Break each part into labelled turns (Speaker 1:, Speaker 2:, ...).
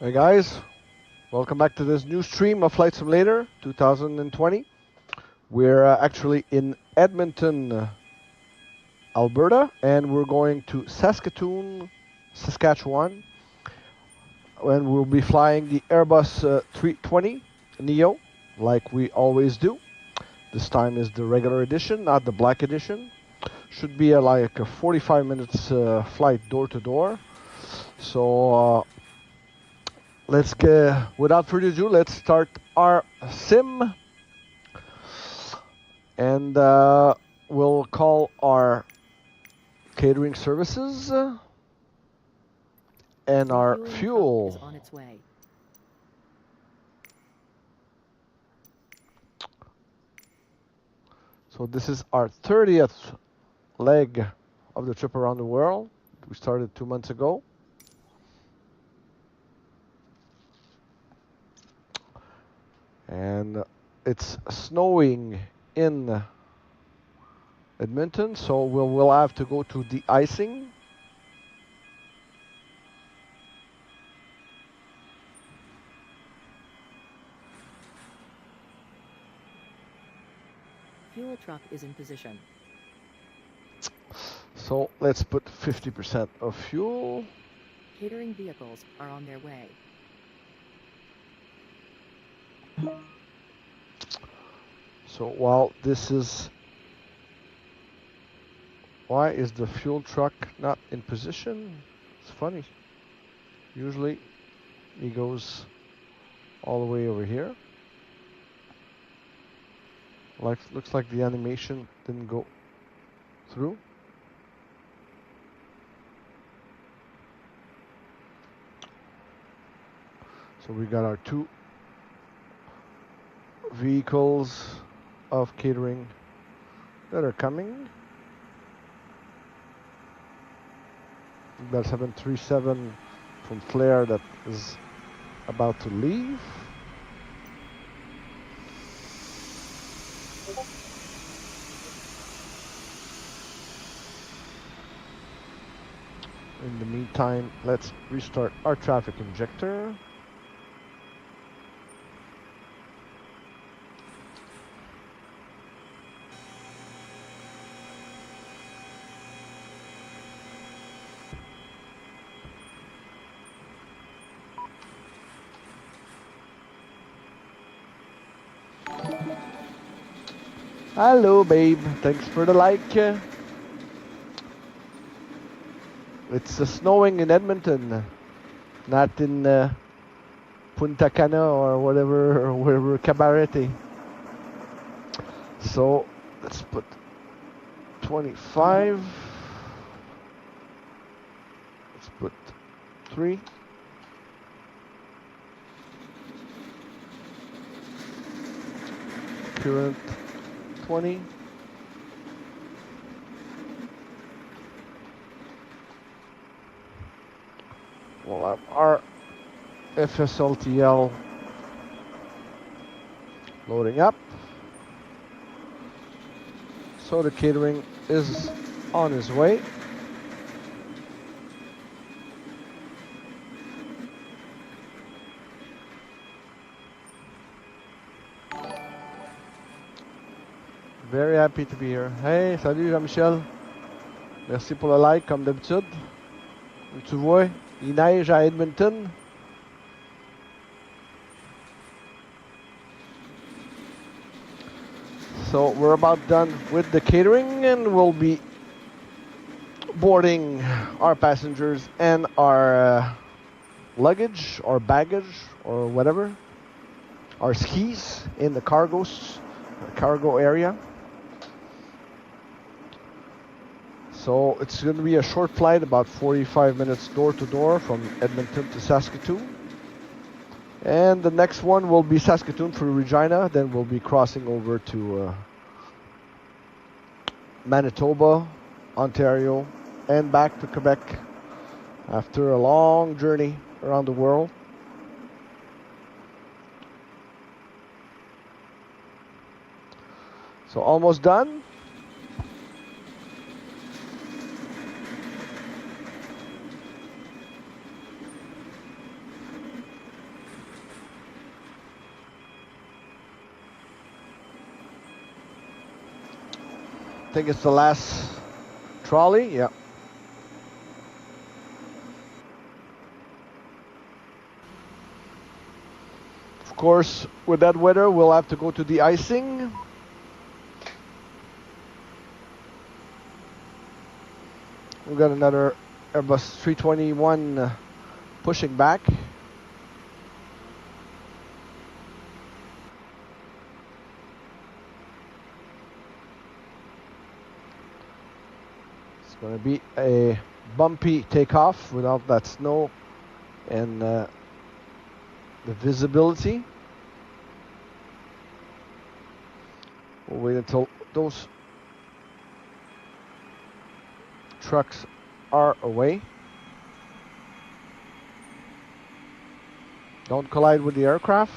Speaker 1: Hey guys, welcome back to this new stream of Flight Simulator 2020. We're actually in Edmonton, Alberta, and we're going to Saskatoon, Saskatchewan, and we'll be flying the Airbus A320NEO, like we always do. This time is the regular edition, not the black edition. Should be like a 45 minutes flight door to door. So let's get, without further ado, let's start our sim, and we'll call our catering services and our fuel.
Speaker 2: Is on its way.
Speaker 1: So this is our 30th leg of the trip around the world. We started 2 months ago. And it's snowing in Edmonton, so we'll have to go to de-icing.
Speaker 2: Fuel truck is in position.
Speaker 1: So let's put 50% of fuel.
Speaker 2: Catering vehicles are on their way.
Speaker 1: So while this is, why is the fuel truck not in position? It's funny. Usually he goes all the way over here. Looks like the animation didn't go through. So we got our two vehicles of catering that are coming. We've got 737 from Flair that is about to leave. In the meantime, let's restart our traffic injector. Hello, babe. Thanks for the like. It's snowing in Edmonton, not in Punta Cana or whatever Cabarete. So let's put 25. Let's put 3. Current 20. We'll have our FSLTL loading up. So the catering is on his way. Very happy to be here. Hey, salut Jean-Michel. Merci pour le like comme d'habitude. Tu vois, il neige à Edmonton. So we're about done with the catering and we'll be boarding our passengers and our luggage or baggage or whatever. Our skis in the cargo area. So it's going to be a short flight, about 45 minutes door to door from Edmonton to Saskatoon. And the next one will be Saskatoon for Regina. Then we'll be crossing over to Manitoba, Ontario, and back to Quebec after a long journey around the world. So almost done. think it's the last trolley. Yeah. Of course, with that weather, we'll have to go to the icing. We've got another Airbus 321 pushing back. It's going to be a bumpy takeoff without that snow and the visibility. We'll wait until those trucks are away. Don't collide with the aircraft.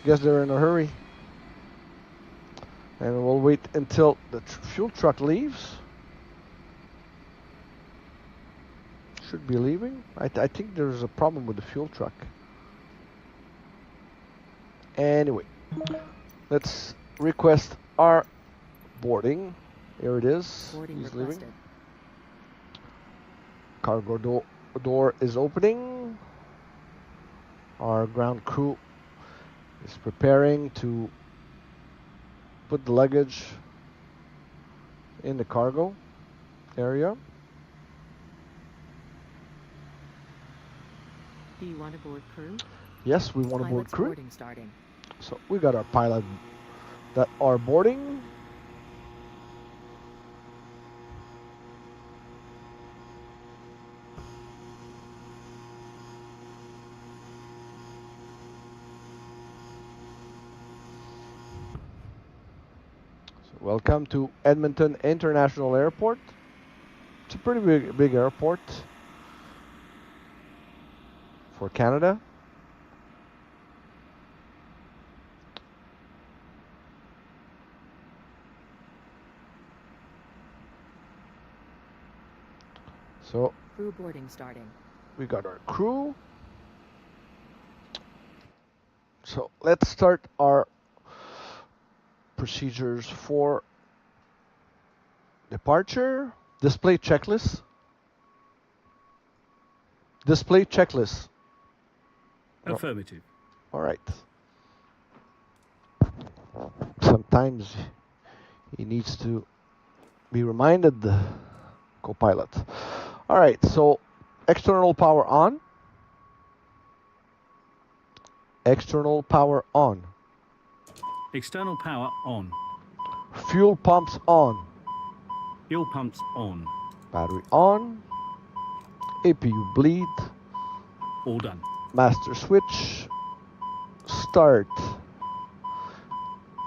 Speaker 1: Guess they're in a hurry. And we'll wait until the fuel truck leaves. Should be leaving. I think there's a problem with the fuel truck. Anyway, let's request our boarding. Here it is.
Speaker 2: Boarding
Speaker 1: He's
Speaker 2: requested.
Speaker 1: leaving. Cargo door is opening. Our ground crew is preparing to put the luggage in the cargo area.
Speaker 2: Do you want to board crew?
Speaker 1: Yes, we want to board
Speaker 2: Pilot's
Speaker 1: crew.
Speaker 2: boarding starting.
Speaker 1: So we got our pilot that are boarding. So welcome to Edmonton International Airport. It's a pretty big airport for Canada. So
Speaker 2: Crew boarding starting.
Speaker 1: we got our crew. So let's start our procedures for departure. Display checklist. Display checklist.
Speaker 3: Affirmative.
Speaker 1: All right. Sometimes he needs to be reminded, the co-pilot. All right, so external power on. External power on.
Speaker 3: External power on.
Speaker 1: Fuel pumps on.
Speaker 3: Fuel pumps on.
Speaker 1: Battery on. APU bleed.
Speaker 3: All done.
Speaker 1: Master switch. Start.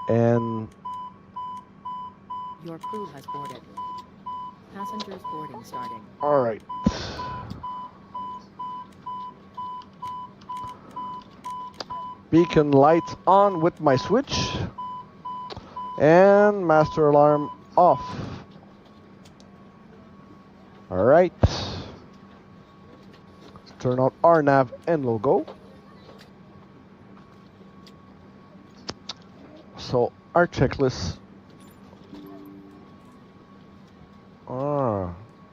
Speaker 1: And
Speaker 2: Your crew has boarded. Passengers boarding starting.
Speaker 1: all right. Beacon lights on with my switch. And master alarm off. All right. Let's turn on our nav and logo. So our checklist.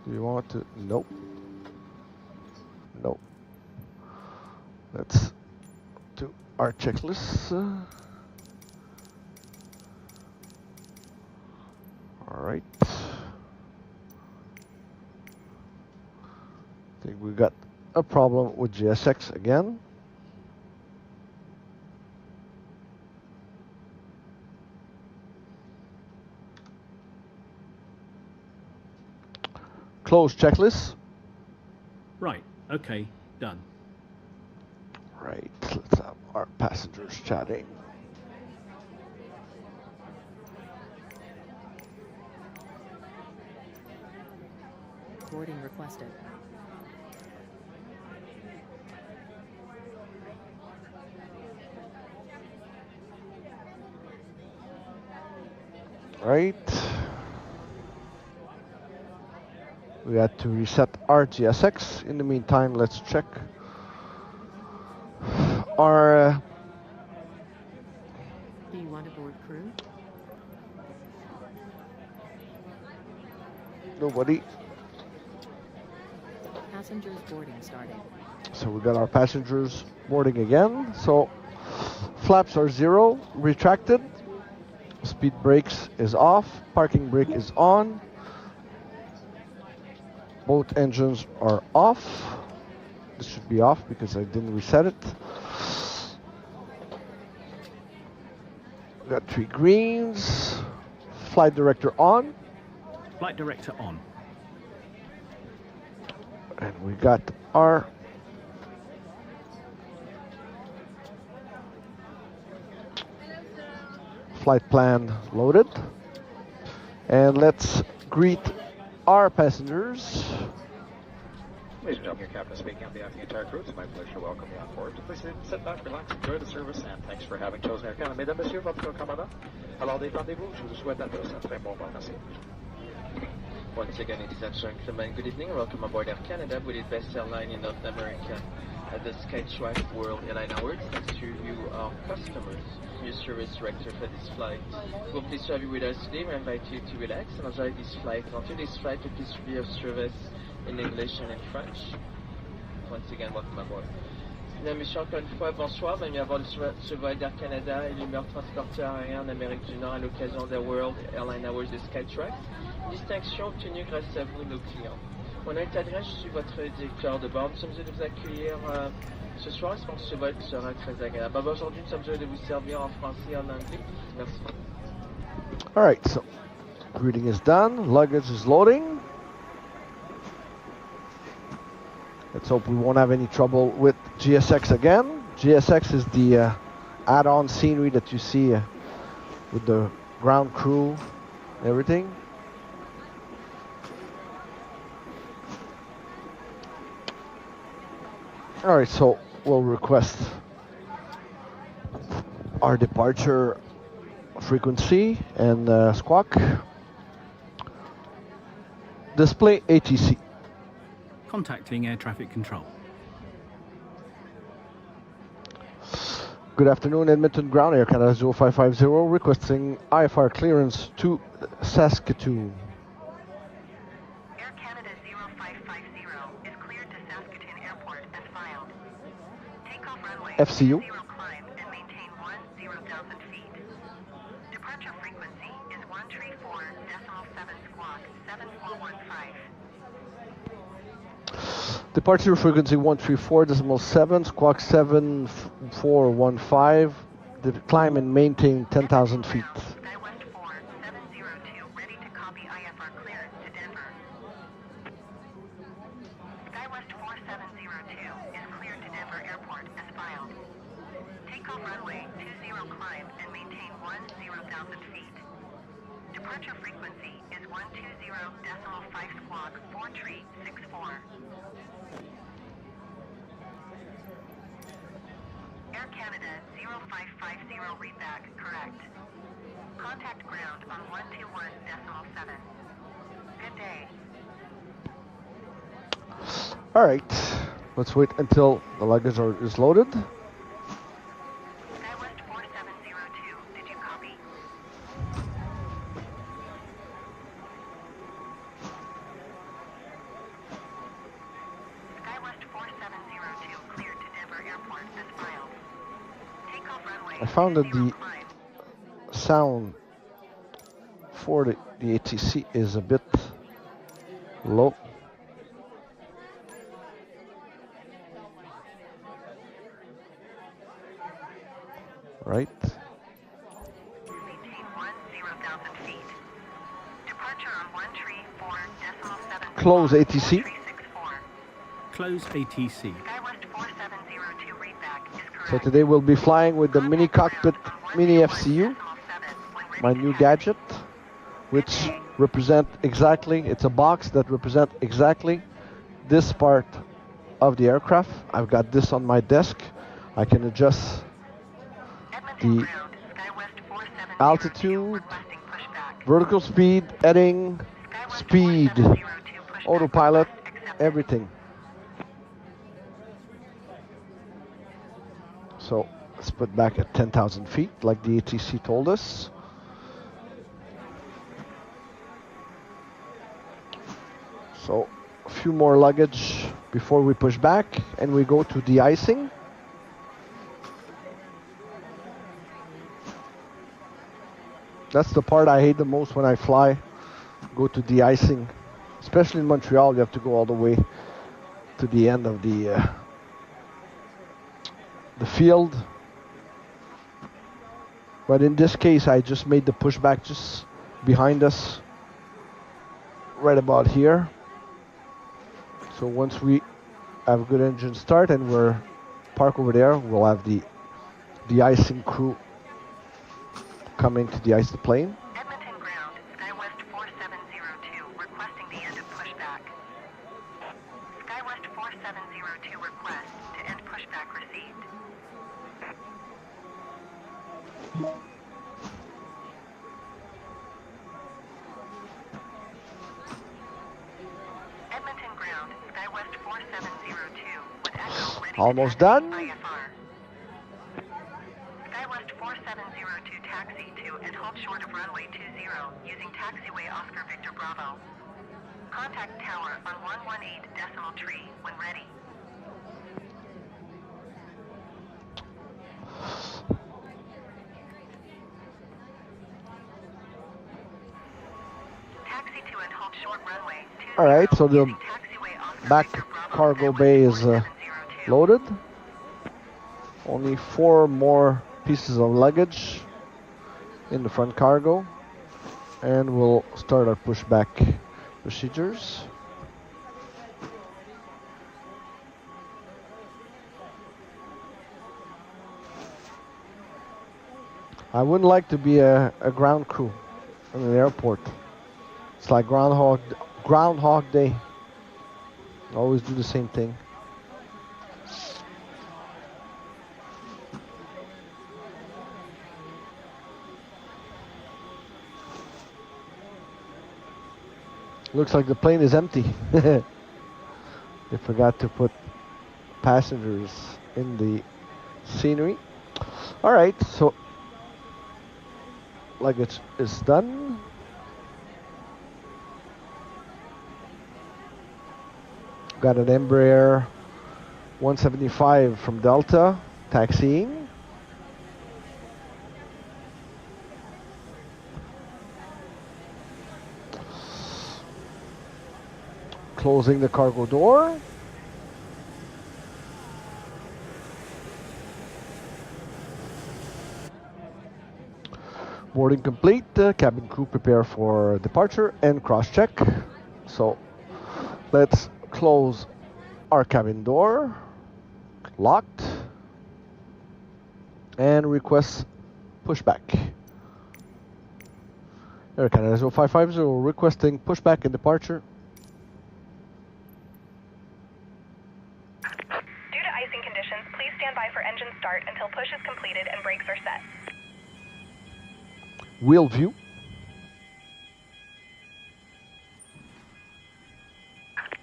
Speaker 1: Do you want to? Nope. Nope. Let's do our checklist. All right. I think we got a problem with GSX again. Close checklist.
Speaker 3: Right. Okay. Done.
Speaker 1: Right. Let's have our passengers chatting.
Speaker 2: Boarding requested.
Speaker 1: Right. We had to reset our GSX. In the meantime, let's check our
Speaker 2: Do you want to board crew?
Speaker 1: nobody.
Speaker 2: Passengers boarding starting.
Speaker 1: So we got our passengers boarding again. So flaps are 0, retracted. Speed brakes is off. Parking brake is on. Both engines are off. This should be off because I didn't reset it. We got 3 greens. Flight director on.
Speaker 3: Flight director on.
Speaker 1: And we got our flight plan loaded. And let's greet our passengers.
Speaker 4: Ladies and gentlemen, your captain speaking on behalf of the entire crew. It's my pleasure to welcome you on board. Please sit back, relax, enjoy the service, and thanks for having chosen Air Canada. Mesdames, Messieurs, votre commandant. Alors, détendez-vous. Je vous souhaite à tous un très bon vol. Merci.
Speaker 5: Once again, ladies and gentlemen, good evening. Welcome aboard Air Canada, with the best airline in North America at the Skytrax World Airline Awards. Thanks to you, our customers. Your service director for this flight. We're pleased to have you with us today. We invite you to relax and enjoy this flight. On today's flight, we please be of service in English and in French. Once again, welcome aboard. Mesdames, Messieurs, encore une fois, bonsoir. Bienvenue à bord de ce vol d'Air Canada et le meilleur transporteur aérien en Amérique du Nord à l'occasion des World Airline Awards de Skytrax. Distinction obtenue grâce à vous, nos clients. Mon nom est Adrien, je suis votre directeur de bord. Nous sommes heureux de vous accueillir ce soir. J'espère que ce vol sera très agréable. Aujourd'hui, nous sommes heureux de vous servir en français et en anglais. Merci.
Speaker 1: All right, so greeting is done. Luggage is loading. Let's hope we won't have any trouble with GSX again. GSX is the add-on scenery that you see with the ground crew and everything. All right, so we'll request our departure frequency and squawk. Display ATC.
Speaker 3: Contacting air traffic control.
Speaker 1: Good afternoon, Edmonton Ground Air Canada 0550, requesting IFR clearance to Saskatoon.
Speaker 6: Air Canada 0550 is cleared to Saskatoon Airport as filed. Takeoff runway
Speaker 1: FCU.
Speaker 6: 0 climb and maintain 10,000 feet. Departure frequency is 134.7 squawk 7415.
Speaker 1: Departure frequency 134.7, squawk 7415. The climb and maintain 10,000 feet.
Speaker 6: SkyWest 4702 ready to copy IFR clearance to Denver. SkyWest 4702 is cleared to Denver Airport as filed. Takeoff runway 20 climb and maintain 10,000 feet. Departure frequency is 120.5 squawk 4364. Air Canada 0550 readback correct. Contact ground on 121.7. Good day.
Speaker 1: All right, let's wait until the luggage is loaded.
Speaker 6: SkyWest 4702, did you copy? SkyWest 4702 cleared to Denver Airport as filed. Takeoff runway
Speaker 1: I found that
Speaker 6: 20
Speaker 1: the
Speaker 6: climb.
Speaker 1: sound for the ATC is a bit low. Right.
Speaker 6: Maintain 10,000 feet. Departure on 134.7.
Speaker 1: Close ATC.
Speaker 6: 364.
Speaker 3: Close ATC.
Speaker 6: SkyWest 4702 readback is correct.
Speaker 1: So today we'll be flying with the mini cockpit mini FCU, my new gadget, which represent exactly, it's a box that represent exactly this part of the aircraft. I've got this on my desk. I can adjust the altitude, vertical speed, heading, speed, autopilot, everything. So let's put back at 10,000 feet, like the ATC told us. So a few more luggage before we push back, and we go to de-icing. That's the part I hate the most when I fly. Go to de-icing, especially in Montreal. You have to go all the way to the end of the field. But in this case, I just made the pushback just behind us, right about here. So once we have a good engine start and we're parked over there, we'll have the de-icing crew coming to de-ice the plane.
Speaker 6: Edmonton ground, SkyWest 4702, requesting the end of pushback. SkyWest 4702 request to end pushback received. Edmonton ground, SkyWest 4702, with Echo ready
Speaker 1: Almost
Speaker 6: to taxi
Speaker 1: done.
Speaker 6: IFR. SkyWest 4702 taxi to and hold short of runway 20 using taxiway Oscar Victor Bravo. Contact tower on 118.3 when ready. Taxi to and hold short runway 20
Speaker 1: All right, so the
Speaker 6: using taxiway Oscar
Speaker 1: back
Speaker 6: Victor Bravo,
Speaker 1: cargo
Speaker 6: SkyWest
Speaker 1: bay is
Speaker 6: 4702.
Speaker 1: loaded. Only 4 more pieces of luggage in the front cargo, and we'll start our pushback procedures. I wouldn't like to be a ground crew in an airport. It's like Groundhog Day. Always do the same thing. Looks like the plane is empty. They forgot to put passengers in the scenery. All right, so luggage is done. Got an Embraer 175 from Delta taxiing. Closing the cargo door. Boarding complete. Cabin crew prepare for departure and cross-check. So let's close our cabin door. Locked. And request pushback. Air Canada 0550 requesting pushback and departure.
Speaker 7: Due to icing conditions, please stand by for engine start until push is completed and brakes are set.
Speaker 1: Wheel view.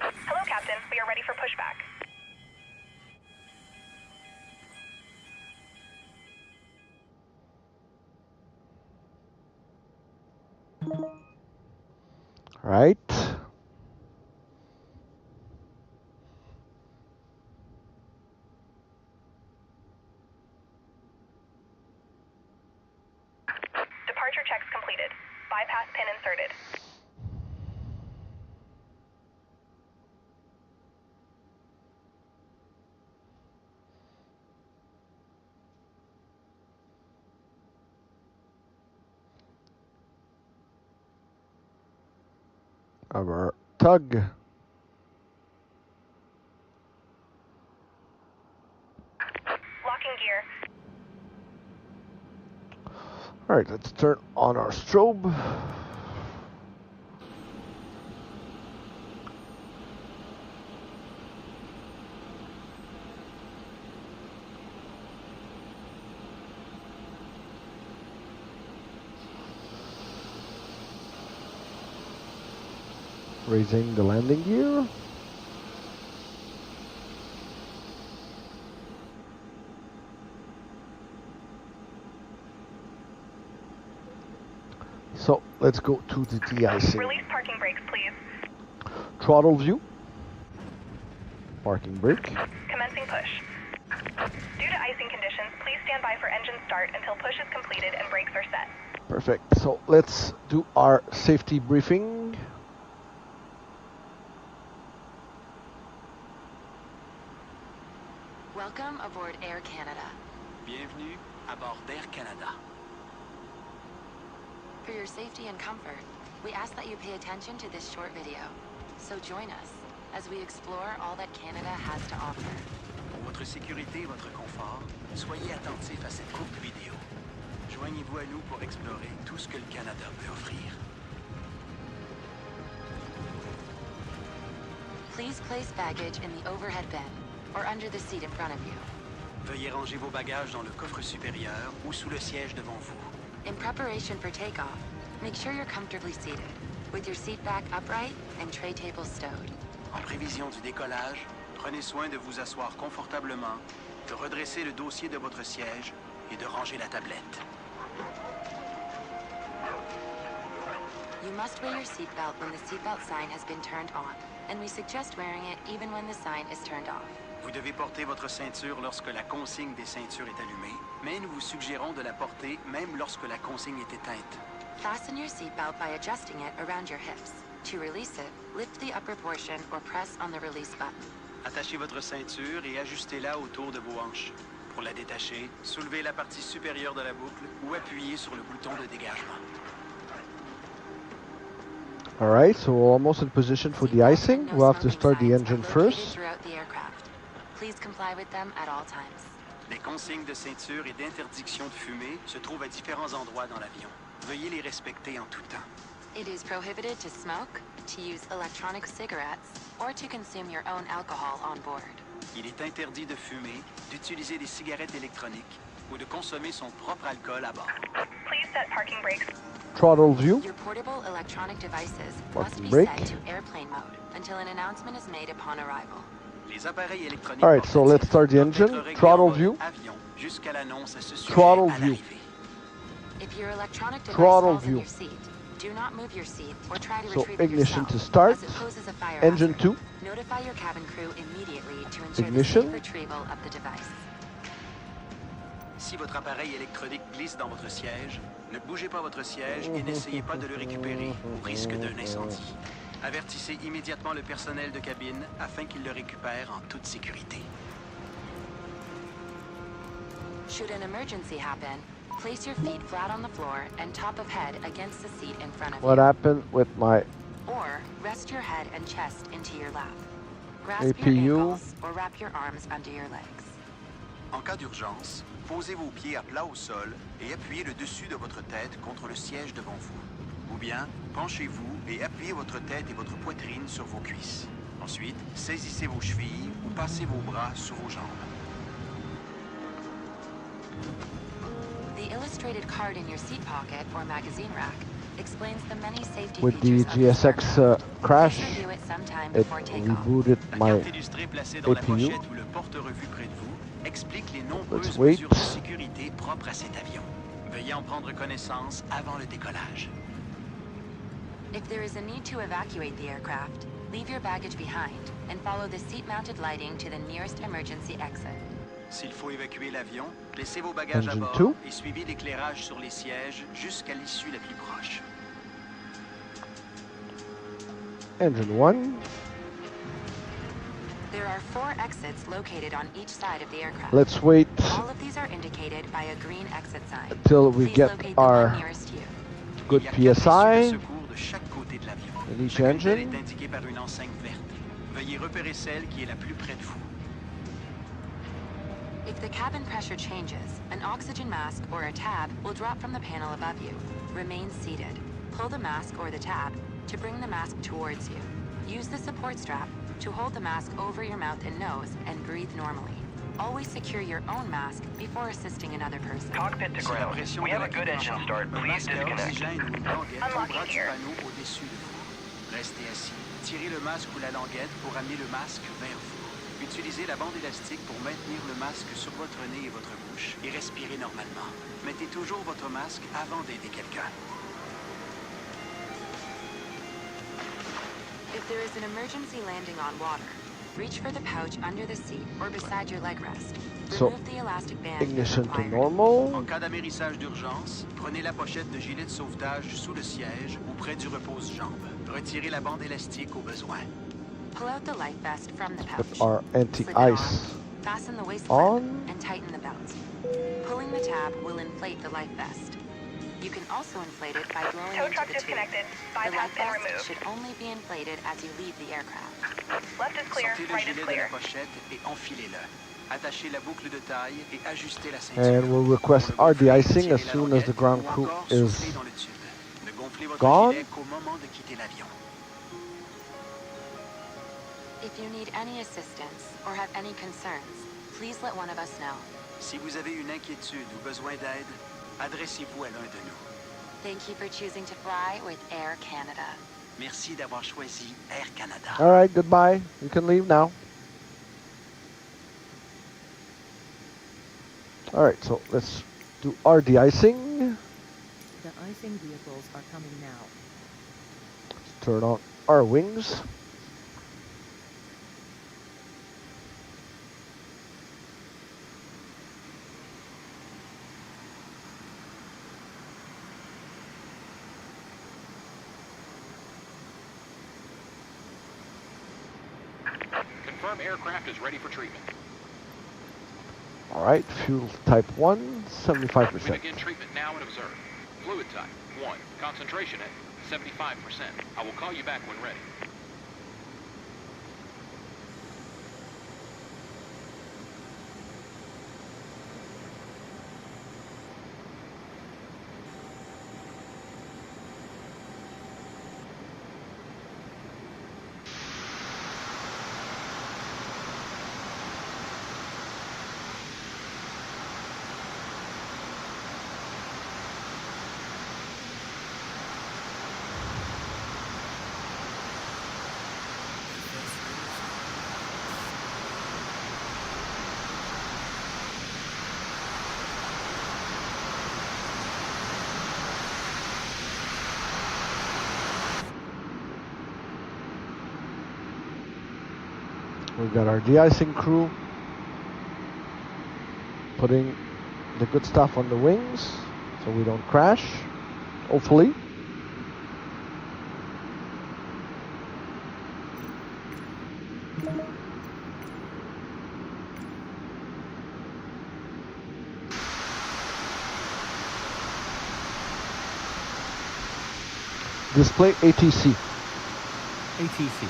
Speaker 7: Hello, Captain. We are ready for pushback.
Speaker 1: All right.
Speaker 7: Departure checks completed. Bypass pin inserted.
Speaker 1: Our tug.
Speaker 7: Locking gear.
Speaker 1: All right, let's turn on our strobe. Raising the landing gear. let's go to the de-icing.
Speaker 7: Release parking brakes, please.
Speaker 1: Throttle view. Parking brake.
Speaker 7: Commencing push. Due to icing conditions, please stand by for engine start until push is completed and brakes are set.
Speaker 1: Perfect. So let's do our safety briefing.
Speaker 2: Welcome aboard Air Canada.
Speaker 3: Bienvenue à bord d'Air Canada.
Speaker 2: For your safety and comfort, we ask that you pay attention to this short video. So join us as we explore all that Canada has to offer.
Speaker 3: Pour votre sécurité et votre confort, soyez attentifs à cette courte vidéo. Joignez-vous à nous pour explorer tout ce que le Canada peut offrir.
Speaker 2: Please place baggage in the overhead bin or under the seat in front of you.
Speaker 3: Veuillez ranger vos bagages dans le coffre supérieur ou sous le siège devant vous.
Speaker 2: In preparation for takeoff, make sure you're comfortably seated, with your seat back upright and tray tables stowed.
Speaker 3: En prévision du décollage, prenez soin de vous asseoir confortablement, de redresser le dossier de votre siège et de ranger la tablette.
Speaker 2: You must wear your seatbelt when the seatbelt sign has been turned on, and we suggest wearing it even when the sign is turned off.
Speaker 3: Vous devez porter votre ceinture lorsque la consigne des ceintures est allumée, mais nous vous suggérons de la porter même lorsque la consigne est éteinte.
Speaker 2: Fasten your seatbelt by adjusting it around your hips. To release it, lift the upper portion or press on the release button.
Speaker 3: Attachez votre ceinture et ajustez-la autour de vos hanches. Pour la détacher, soulevez la partie supérieure de la boucle ou appuyez sur le bouton de dégagement.
Speaker 1: Alright, so we're almost in position for the icing. We'll have to start the engine first.
Speaker 2: Throughout the aircraft. Please comply with them at all times.
Speaker 3: Les consignes de ceinture et d'interdiction de fumer se trouvent à différents endroits dans l'avion. Veuillez les respecter en tout temps.
Speaker 2: It is prohibited to smoke, to use electronic cigarettes, or to consume your own alcohol on board.
Speaker 3: Il est interdit de fumer, d'utiliser des cigarettes électroniques ou de consommer son propre alcool à bord.
Speaker 7: Please set parking brakes.
Speaker 1: Throttle view.
Speaker 2: Your portable electronic devices must
Speaker 1: Parking
Speaker 2: be
Speaker 1: brake.
Speaker 2: set to airplane mode until an announcement is made upon arrival.
Speaker 3: Les appareils électroniques
Speaker 1: Alright, so let's start the
Speaker 3: doivent être
Speaker 1: engine.
Speaker 3: réglés
Speaker 1: Throttle
Speaker 3: en mode
Speaker 1: view.
Speaker 3: avion jusqu'à l'annonce à ce sujet
Speaker 1: Throttle
Speaker 3: à
Speaker 1: view.
Speaker 3: l'arrivée.
Speaker 2: If your electronic device
Speaker 1: Throttle
Speaker 2: falls in
Speaker 1: view.
Speaker 2: your seat, do not move your seat or try to
Speaker 1: So
Speaker 2: retrieve it
Speaker 1: ignition
Speaker 2: yourself,
Speaker 1: to start.
Speaker 2: as it poses a fire
Speaker 1: Engine
Speaker 2: hazard.
Speaker 1: 2.
Speaker 2: Notify your cabin crew immediately to ensure
Speaker 1: Ignition.
Speaker 2: the safe retrieval of the device.
Speaker 3: Si votre appareil électronique glisse dans votre siège, ne bougez pas votre siège et n'essayez pas de le récupérer au risque d'un incendie. Avertissez immédiatement le personnel de cabine afin qu'il le récupère en toute sécurité.
Speaker 2: Should an emergency happen, place your feet flat on the floor and top of head against the seat in front of
Speaker 1: What
Speaker 2: you.
Speaker 1: happened with my
Speaker 2: Or rest your head and chest into your lap. Grasp
Speaker 1: APU.
Speaker 2: your ankles or wrap your arms under your legs.
Speaker 3: En cas d'urgence, posez vos pieds à plat au sol et appuyez le dessus de votre tête contre le siège devant vous. Ou bien, penchez-vous et appuyez votre tête et votre poitrine sur vos cuisses. Ensuite, saisissez vos chevilles ou passez vos bras sur vos jambes.
Speaker 2: The illustrated card in your seat pocket or magazine rack explains the many safety
Speaker 1: with the
Speaker 2: features of this
Speaker 1: GSX
Speaker 2: aircraft.
Speaker 1: crash?
Speaker 2: Please review it sometime
Speaker 1: It
Speaker 2: before takeoff.
Speaker 1: rebooted
Speaker 3: La
Speaker 1: my
Speaker 3: carte illustrée placée dans la
Speaker 1: APU.
Speaker 3: pochette ou le porte-revue près de vous explique les nombreuses
Speaker 1: Let's wait.
Speaker 3: mesures de sécurité propres à cet avion. Veuillez en prendre connaissance avant le décollage.
Speaker 2: If there is a need to evacuate the aircraft, leave your baggage behind and follow the seat-mounted lighting to the nearest emergency exit.
Speaker 3: S'il faut évacuer l'avion, laissez vos bagages à
Speaker 1: Engine
Speaker 3: bord
Speaker 1: 2.
Speaker 3: et suivez l'éclairage sur les sièges jusqu'à l'issue la plus proche.
Speaker 1: engine 1.
Speaker 2: There are 4 exits located on each side of the aircraft.
Speaker 1: Let's wait
Speaker 2: All of these are indicated by a green exit sign.
Speaker 1: until we
Speaker 2: Please
Speaker 1: get
Speaker 2: locate the
Speaker 1: our
Speaker 2: one nearest you.
Speaker 1: good
Speaker 3: Il y a 4 issues de
Speaker 1: PSI.
Speaker 3: secours de chaque côté de l'avion.
Speaker 1: in each
Speaker 3: Chacune d'elles
Speaker 1: engine.
Speaker 3: est indiquée par une enseigne verte. Veuillez repérer celle qui est la plus près de vous.
Speaker 2: If the cabin pressure changes, an oxygen mask or a tab will drop from the panel above you. Remain seated. Pull the mask or the tab to bring the mask towards you. Use the support strap to hold the mask over your mouth and nose and breathe normally. Always secure your own mask before assisting another person.
Speaker 8: Cockpit to
Speaker 3: Si la
Speaker 8: ground.
Speaker 3: pression
Speaker 8: We
Speaker 3: de
Speaker 8: have
Speaker 3: la
Speaker 8: a good
Speaker 3: cabine
Speaker 8: engine
Speaker 3: change,
Speaker 8: start.
Speaker 3: un
Speaker 8: Please
Speaker 3: masque à
Speaker 8: disconnect.
Speaker 3: oxygène ou une languette
Speaker 7: Unlocking
Speaker 3: tombera du
Speaker 7: gear.
Speaker 3: panneau au-dessus de vous. Restez assis. Tirez le masque ou la languette pour amener le masque vers vous. Utilisez la bande élastique pour maintenir le masque sur votre nez et votre bouche et respirez normalement. Mettez toujours votre masque avant d'aider quelqu'un.
Speaker 2: If there is an emergency landing on water, reach for the pouch under the seat or beside your leg rest.
Speaker 1: So,
Speaker 2: Remove the elastic band if
Speaker 1: ignition to
Speaker 2: required.
Speaker 1: normal.
Speaker 3: En cas d'amérissage d'urgence, prenez la pochette de gilet de sauvetage sous le siège ou près du repose-jambes. Retirez la bande élastique au besoin.
Speaker 2: Pull out the life vest from the pouch.
Speaker 1: Put our
Speaker 2: Slip it
Speaker 1: anti-ice
Speaker 2: on, fasten the waist
Speaker 1: on.
Speaker 2: clip, and tighten the belt. Pulling the tab will inflate the life vest. You can also inflate it by blowing
Speaker 7: Tow
Speaker 2: into
Speaker 7: truck
Speaker 2: the tube.
Speaker 7: disconnected.
Speaker 2: The
Speaker 7: Bypass
Speaker 2: life
Speaker 7: pin
Speaker 2: vest
Speaker 7: removed.
Speaker 2: should only be inflated as you leave the aircraft.
Speaker 7: Left is clear,
Speaker 3: Sortez le
Speaker 7: right is
Speaker 3: gilet de
Speaker 7: clear.
Speaker 3: la pochette et enfilez-le. Attachez la boucle de taille et ajustez la ceinture.
Speaker 1: And we'll request
Speaker 3: Pour le gonfler,
Speaker 1: RD-icing as
Speaker 3: tirez la
Speaker 1: soon as the
Speaker 3: languette
Speaker 1: ground
Speaker 3: ou
Speaker 1: crew
Speaker 3: encore
Speaker 1: is
Speaker 3: soufflez dans le tube. Ne gonflez votre
Speaker 1: gone.
Speaker 3: gilet qu'au moment de quitter l'avion.
Speaker 2: If you need any assistance or have any concerns, please let one of us know.
Speaker 3: Si vous avez une inquiétude ou besoin d'aide, adressez-vous à l'un de nous.
Speaker 2: Thank you for choosing to fly with Air Canada.
Speaker 3: Merci d'avoir choisi Air Canada.
Speaker 1: All right, goodbye. You can leave now. All right, so let's do RD-icing.
Speaker 8: The icing vehicles are coming now.
Speaker 1: Let's turn on our wings.
Speaker 9: Confirm aircraft is ready for treatment.
Speaker 1: All right, fuel type 1,
Speaker 9: We
Speaker 1: 75%.
Speaker 9: begin treatment now and observe. Fluid type 1. Concentration at 75%. I will call you back when ready.
Speaker 1: We've got our de-icing crew putting the good stuff on the wings so we don't crash, hopefully. Display ATC.
Speaker 10: ATC.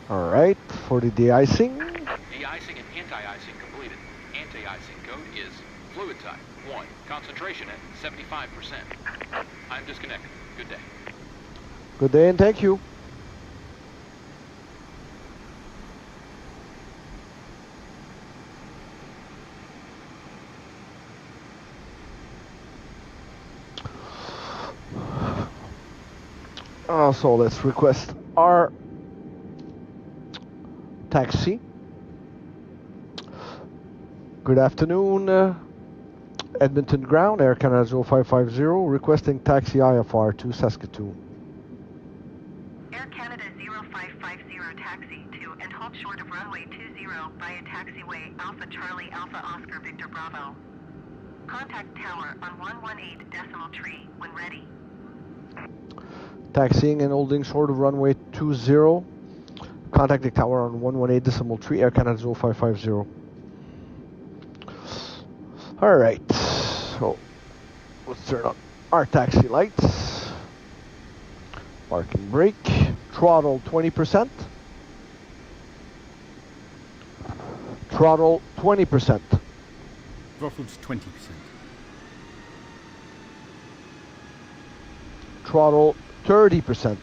Speaker 1: All right, for the de-icing.
Speaker 9: De-icing and anti-icing completed. Anti-icing code is fluid type 1. Concentration at 75%. I'm disconnected. Good day.
Speaker 1: Good day and thank you. So let's request our taxi. Good afternoon, Edmonton ground, Air Canada 0550, requesting taxi IFR to Saskatoon.
Speaker 6: Air Canada 0550 taxi to and halt short of runway 20 via taxiway Alpha Charlie Alpha Oscar Victor Bravo. Contact tower on 118 decimal tree when ready.
Speaker 1: Taxiing and holding short of runway 20. Contacting tower on 118 decimal 3, Air Canada 0550. All right, so let's turn on our taxi lights. Parking brake, throttle 20%. Throttle 20%.
Speaker 10: Throttled 20%.
Speaker 1: Throttle 30%.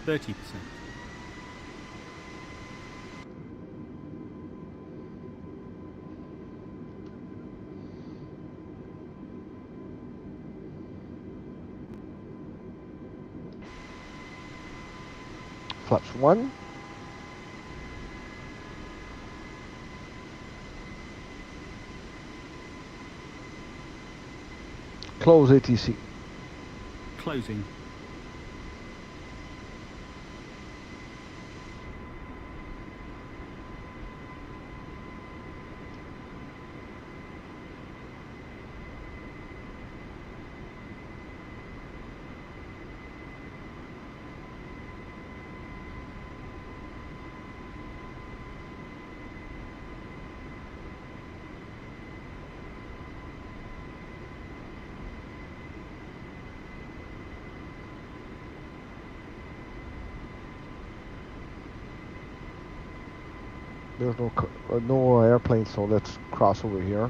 Speaker 10: 30%.
Speaker 1: flaps 1. Close ATC.
Speaker 10: Closing.
Speaker 1: There's no airplane, so let's cross over here.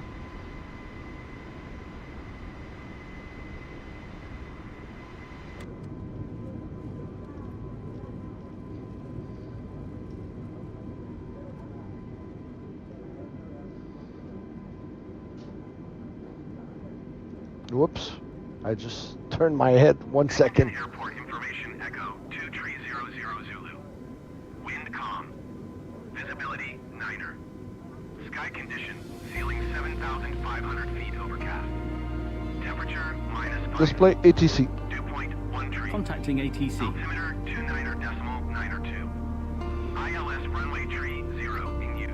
Speaker 1: Whoops, I just turned my head 1 second.
Speaker 11: Airport information Echo 2300 Zulu. Wind calm. Visibility niner. Sky condition ceiling 7,500 feet overcast. Temperature -5.
Speaker 1: Display ATC.
Speaker 11: Dew point 13.
Speaker 10: Contacting ATC.
Speaker 11: Altimeter 29.92. ILS runway tree 0 in use.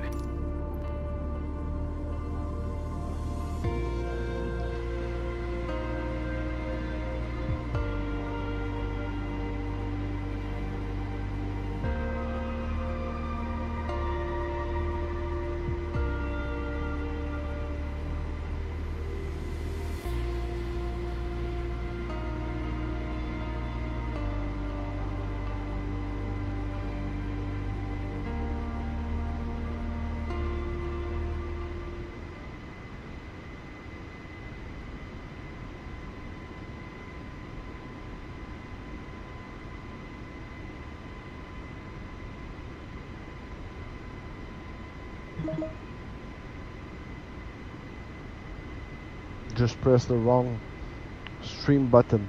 Speaker 1: Just press the wrong stream button.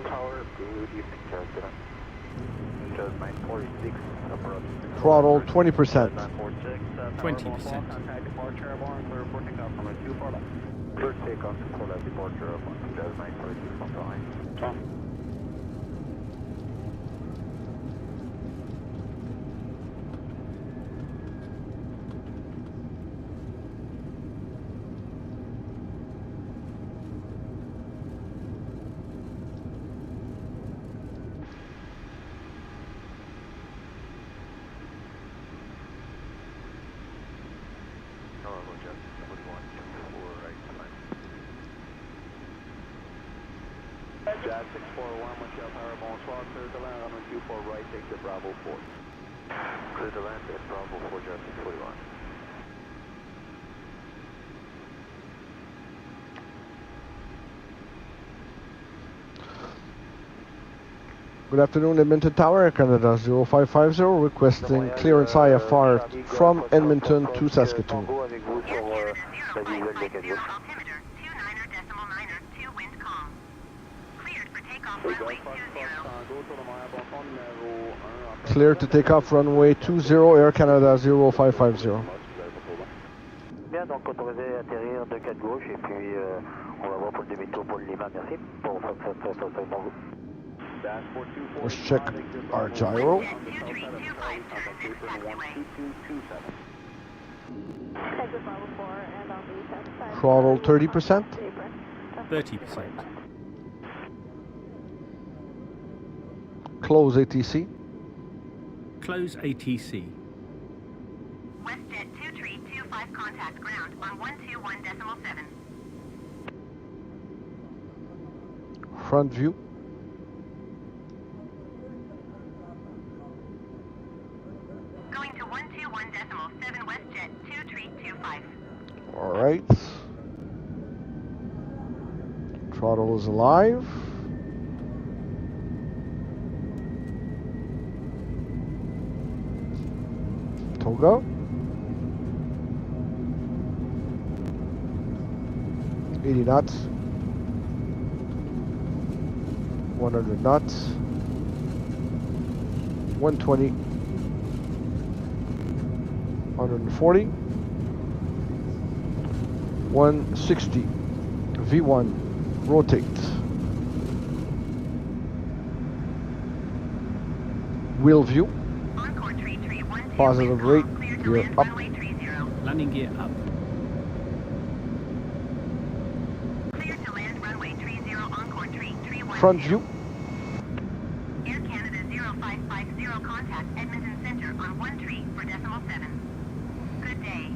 Speaker 4: Tower, good evening, Saskatoon. Just 946, approach.
Speaker 1: Throttle 20%.
Speaker 10: 20%.
Speaker 4: Contact departure of one, clear for takeoff from a 24 left. Clear takeoff to call out departure of one, just 946 on time. Tom. Jazz 641, Montreal Tower, bonsoir, clear to land, runway 24 right, take the Bravo 4. Clear to land, at Bravo 4, Jazz 641.
Speaker 1: Good afternoon, Edmonton Tower, Air Canada 0550, requesting clearance IFR from Edmonton to Saskatoon. Clear to take off runway 20, Air Canada 0550.
Speaker 4: Bien, donc autorisé à atterrir de 4 gauche et puis on va voir pour le demi-tour pour le Lima, merci. Pour bon.
Speaker 1: Let's check our gyro. Throttle 30%.
Speaker 10: 30%.
Speaker 1: Close ATC.
Speaker 10: Close ATC.
Speaker 6: WestJet 2325 contact ground on 121.7.
Speaker 1: Front view.
Speaker 6: Going to 121.7 WestJet 2325.
Speaker 1: All right. Throttle is alive. Toga. 80 knots. 100 knots. 120. 140. 160. V1. Rotate. Wheel view. Positive rate. Gear up.
Speaker 10: Landing gear up.
Speaker 1: Front view.
Speaker 6: Air Canada 0550, contact Edmonton Center on 13 for decimal 7. Good day.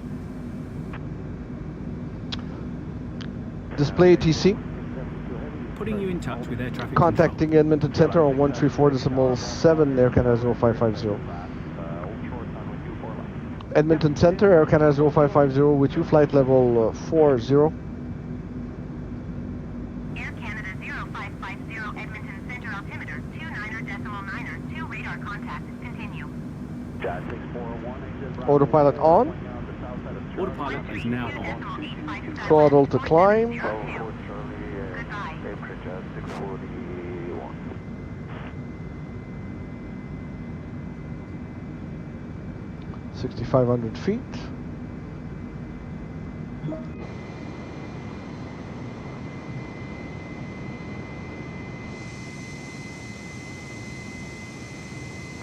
Speaker 1: Display ATC.
Speaker 10: Putting you in touch with air traffic
Speaker 1: Contacting
Speaker 10: control.
Speaker 1: Edmonton Center on 134.7 Air Canada 0550. Edmonton Center, Air Canada 0550 with you, flight level 40.
Speaker 6: Air Canada 0550, Edmonton Center, altimeter 29.9er, 2 radar contact. Continue.
Speaker 1: Autopilot on.
Speaker 10: Autopilot is now on.
Speaker 1: Throttle to climb.
Speaker 6: Goodbye.
Speaker 1: 6,500 feet.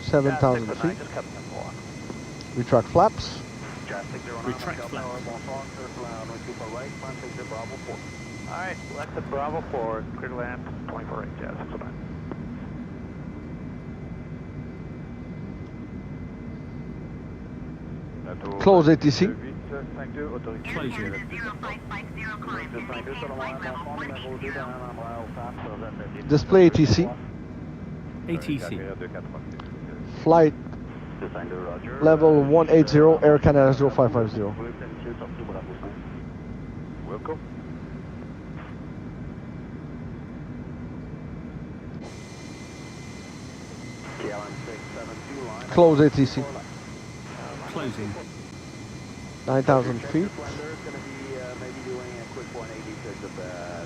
Speaker 1: Seven 7,000 feet. Retract flaps.
Speaker 10: Retract flaps.
Speaker 4: Alright, select the Bravo 4, clear to land, 24 8 jazz, so bye.
Speaker 1: Close ATC.
Speaker 10: Closure.
Speaker 1: Display ATC.
Speaker 10: ATC.
Speaker 1: Flight level 180 Air Canada 0550.
Speaker 4: Welcome.
Speaker 1: Close ATC.
Speaker 10: Closing.
Speaker 1: 9,000 feet.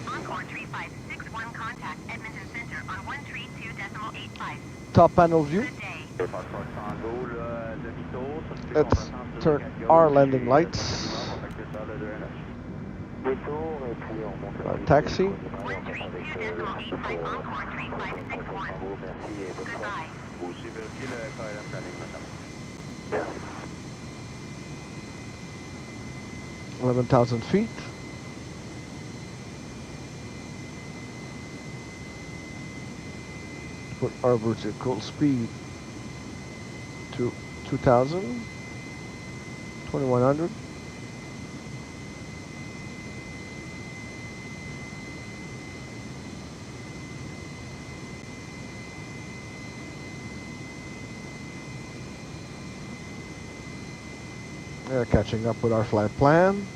Speaker 6: Encore 3561, contact Edmonton Center on 132.85.
Speaker 1: Top panel view.
Speaker 6: Good day.
Speaker 1: Let's turn our landing lights. Taxi.
Speaker 6: 132.85, Encore 3561. Goodbye.
Speaker 1: 11,000 feet. Put our vertical speed to 2,000, 2,100. They're catching up with our flight plan.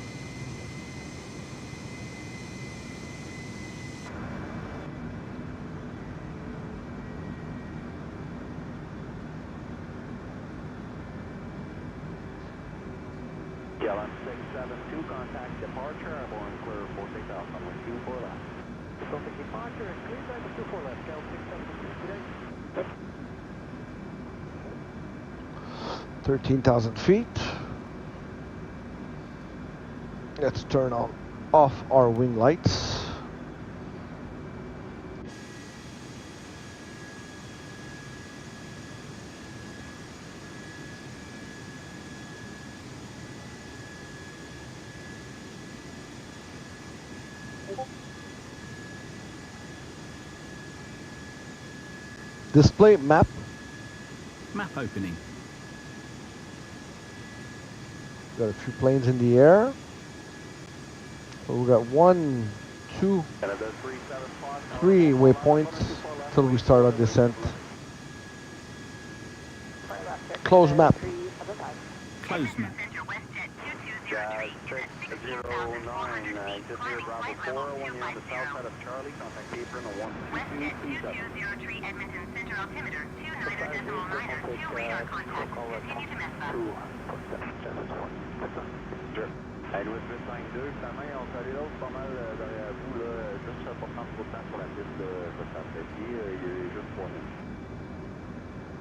Speaker 4: Gallon 672, contact departure, airborne clear 46 Alpha, 124 left. Contact departure, clear by 24 left, Gallon 672 today.
Speaker 1: 13,000 feet. Let's turn off our wing lights. Display map.
Speaker 10: Map opening.
Speaker 1: Got a few planes in the air. So we got 1, 2, 3 waypoints till we start our descent. Close map.
Speaker 10: Close map.
Speaker 6: WestJet 2203 Edmonton Center, altimeter 29.9er, 2 radar contact. Continue to mess up.
Speaker 4: 2, finalement, on s'est allé l'autre pas mal derrière vous, là, juste pour prendre trop de temps sur la piste de Saskatoon. Il est juste 3 minutes.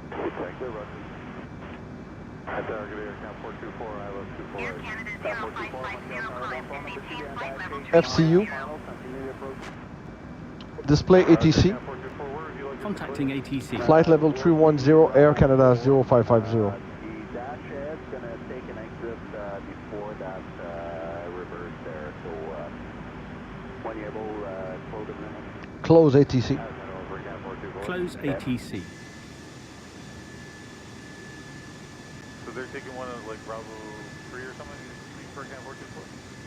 Speaker 4: Exactly, Roger. Target Air 424, I was 24.
Speaker 6: Air Canada 0550, climb and maintain flight level 3.
Speaker 1: FCU. Display ATC.
Speaker 10: Contacting ATC.
Speaker 1: Flight level 310, Air Canada 0550.
Speaker 4: The dash head's going to take an exit before that reverse there. So when you're able to close the minute.
Speaker 1: Close ATC.
Speaker 10: Close ATC.
Speaker 4: So they're taking one of like Bravo 3 or something for Camp 424?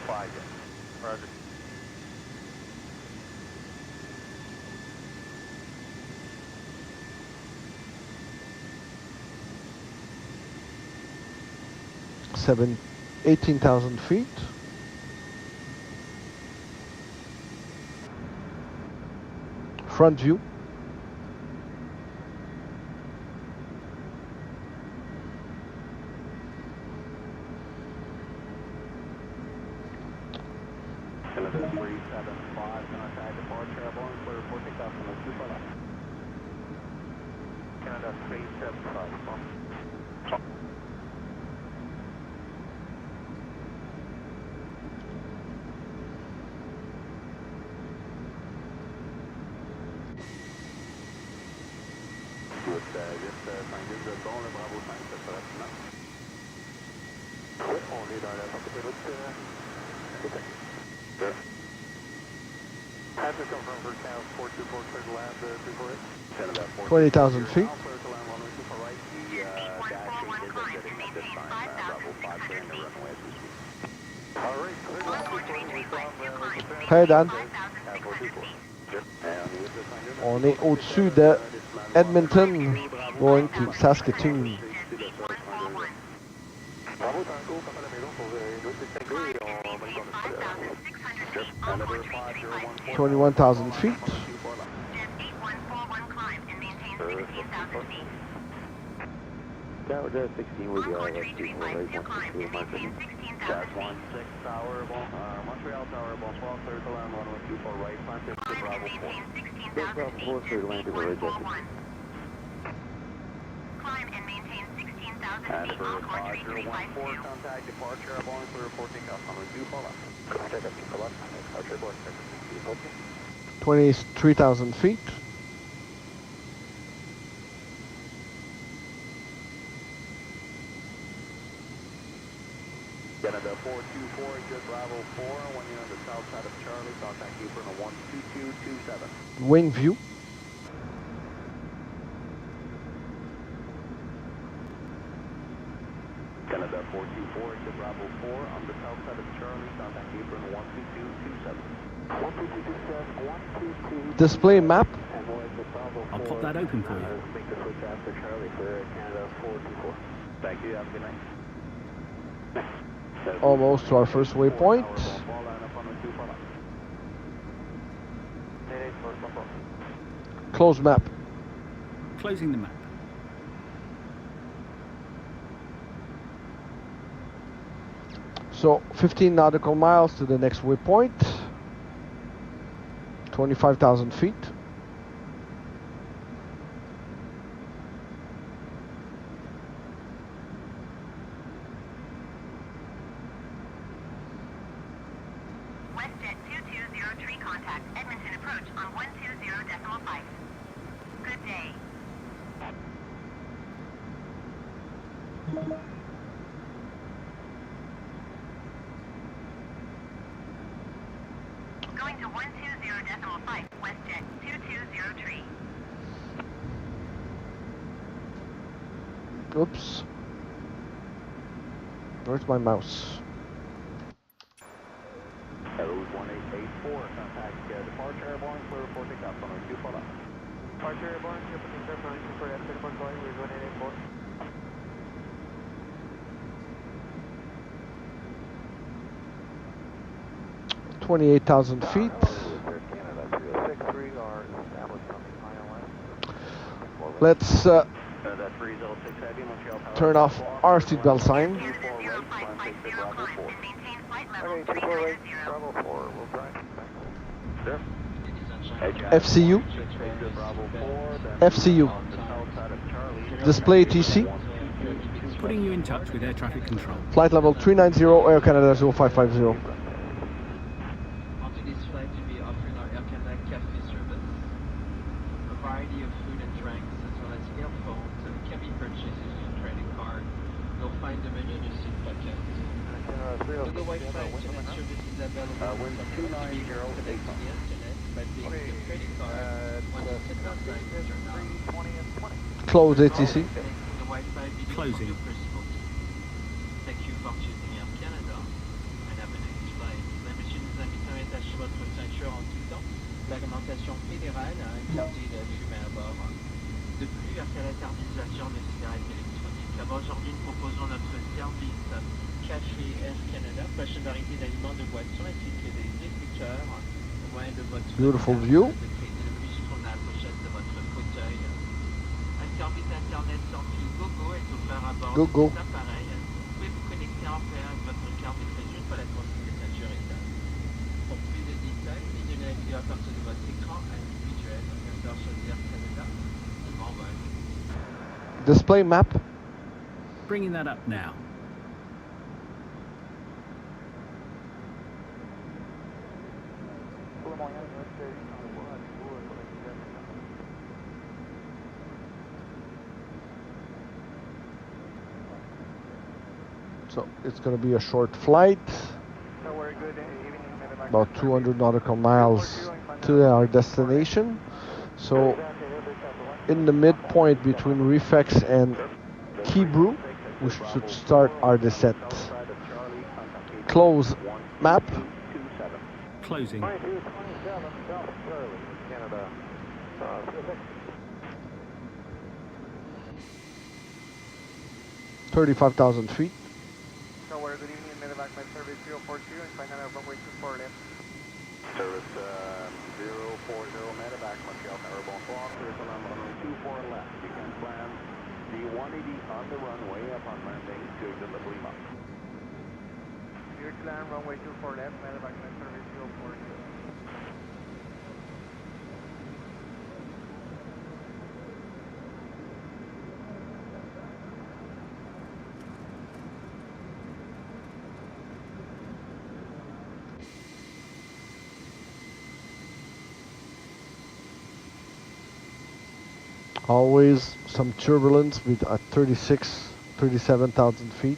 Speaker 4: 5, yeah. Roger.
Speaker 1: Seven, 18,000 feet. Front view.
Speaker 4: Canada 375, contact departure, airborne, clear report takeoff from the 2 for left. Canada 375, juste 5 minutes de bon, le Bravo 5, ça sera rapidement. Oui, on est dans la sortie de route. Good. Have to confirm for Canada 424, clear to land 348. Canada
Speaker 1: 20,000 feet.
Speaker 4: Clear to land 102 for right. The dash 8 is exiting at this time. Bravo 5 clearing the runway as we speak. All right, clear to land 348.
Speaker 1: Hey Dan.
Speaker 4: 424.
Speaker 1: On est au-dessus de Edmonton, going to Saskatoon.
Speaker 4: Bravo Tango, comme à la maison pour une autre distinguée et on va y tourner sur
Speaker 1: 21,000 feet.
Speaker 4: That was 16 with the That's 16 Tower, Montreal Tower, bonsoir, clear to land 112 right, climb to Bravo 4. Bravo 4, clear to land to the right,
Speaker 6: Climb and maintain 16,000
Speaker 4: and
Speaker 6: feet,
Speaker 4: for
Speaker 6: Encore
Speaker 4: 5014,
Speaker 6: 3352.
Speaker 4: contact departure, airborne, clear reporting off on the 2 for left. Contact up 2 for left, departure, board,
Speaker 1: 23,000 feet.
Speaker 4: Canada 424, good Bravo 4, when you're on the south side of Charlie, contact you for the 12227.
Speaker 1: Wing view.
Speaker 4: Canada 424, good Bravo 4, on the south side of Charlie, contact you for the 12227. 12227, 122.
Speaker 1: Display map.
Speaker 10: I'll pop that open for you.
Speaker 4: Make the switch after Charlie for Canada 424. Thank you, have a good night.
Speaker 1: Almost to our first waypoint. Close map.
Speaker 10: Closing the map.
Speaker 1: So 15 nautical miles to the next waypoint. 25,000 feet.
Speaker 6: WestJet 2203, contact Edmonton approach on 120.5. Good day. Going to 120.5, WestJet 2203.
Speaker 1: Oops. Where's my mouse?
Speaker 4: Hello, 1884, contact departure airborne, clear report takeoff on 2 for left. Departure airborne, clear report takeoff on 2 for left, airborne going, we're 1884.
Speaker 1: $28,000 feet. Let's turn off our seatbelt sign.
Speaker 6: Flight level
Speaker 4: Okay,
Speaker 6: 390.
Speaker 4: Bravo 4, we'll try. There.
Speaker 1: FCU. FCU. Display ATC.
Speaker 10: Putting you in touch with air traffic control.
Speaker 1: Flight level 390, Air Canada 0550.
Speaker 5: On today's flight, we'll be offering our Air Canada cafe service, a variety of food and drinks, as well as earphones, and can be purchased using credit card. You'll find the menu in your seat pocket. The Wi-Fi internet service is available from the internet by paying with your credit card. Once the seatbelt sign is turned on.
Speaker 1: Close ATC.
Speaker 5: The Wi-Fi video
Speaker 10: Closing.
Speaker 5: from your personal key. Thank you for choosing Air Canada and have a nice flight. Mesdames, Messieurs, nous invitons à attacher votre ceinture en tout temps. La réglementation fédérale a interdit de fumer à bord. De plus, Air Canada interdit l'utilisation de cigarettes électroniques. Là-bas, aujourd'hui, nous proposons notre service Café Air Canada, proche une variété d'aliments de boissons ainsi que des écouteurs au moyen de votre
Speaker 1: Beautiful view.
Speaker 5: de crédit le plus sur la pochette de votre fauteuil. Un service internet sans fil GoGo est offert à bord
Speaker 1: GoGo.
Speaker 5: de cet appareil. Vous pouvez vous connecter en paix avec votre carte de crédit une fois la consigne de sécurité. Pour plus de détails, visionnez la vidéo à partir de votre écran individuel. Merci de choisir Canada. Bon vol.
Speaker 1: Display map.
Speaker 10: Bringing that up now.
Speaker 1: So it's going to be a short flight, about 200 nautical miles to our destination. So in the midpoint between Refex and Keebrew, we should start our descent. Close map.
Speaker 10: Closing.
Speaker 1: 35,000 feet.
Speaker 4: Tower, good evening, medevac by service 042 and final runway 24 left.
Speaker 12: Service 040 medevac, Montreal, Tower, bonsoir. Service on runway 24 left. You can plan the 180 on the runway upon landing to exit the Lima.
Speaker 4: Clear to land, runway 24 left, medevac by service 042.
Speaker 1: Always some turbulence at 37,000 feet.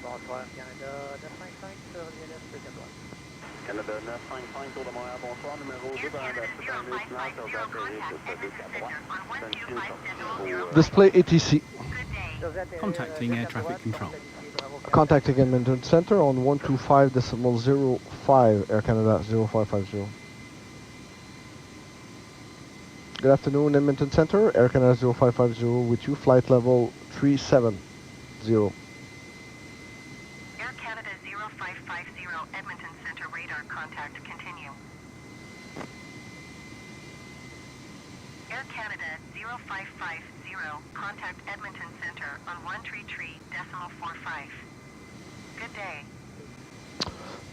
Speaker 4: Bonsoir, Canada 955 sur VLS, deuxième droite.
Speaker 12: Canada 955 tour de Montréal, bonsoir. Numéro 2 dans la
Speaker 1: Display ATC.
Speaker 10: Contacting air traffic control.
Speaker 1: Contacting Edmonton Center on 125.05 Air Canada 0550. Good afternoon, Edmonton Center. Air Canada 0550 with you. Flight level 370.
Speaker 6: Air Canada 0550, Edmonton Center radar contact continue. Air Canada 0550, contact Edmonton Center on 133.45. Good day.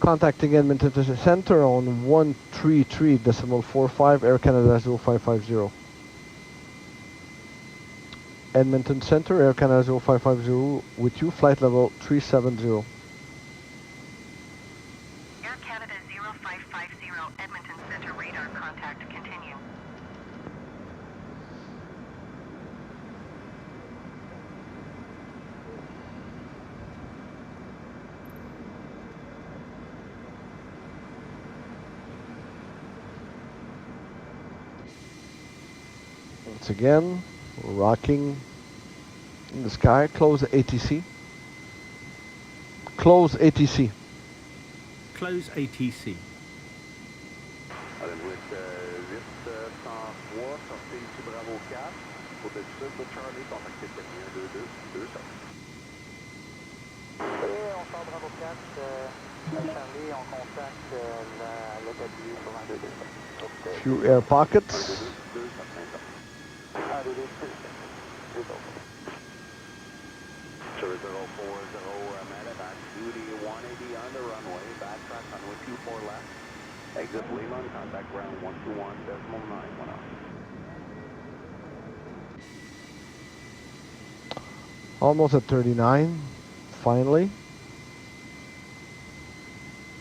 Speaker 1: Contacting Edmonton Center on 133.45 Air Canada 0550. Edmonton Center, Air Canada 0550 with you, flight level 370.
Speaker 6: Air Canada 0550, Edmonton Center radar contact continue.
Speaker 1: Once again, rocking in the sky. Close ATC. Close ATC.
Speaker 10: Close ATC.
Speaker 12: Allez, vous êtes 803, sortez ici Bravo 4. côté sud de Charlie, contactez technicien 2227.
Speaker 4: Et on sort Bravo 4, Charlie, on contacte le tablier sur 2227.
Speaker 1: Few air pockets.
Speaker 4: 2227.
Speaker 12: Service 040 medevac, duty 180 on the runway, backtrack runway 24 left. Exit Lehman, contact ground 121.910.
Speaker 1: Almost at 39. Finally.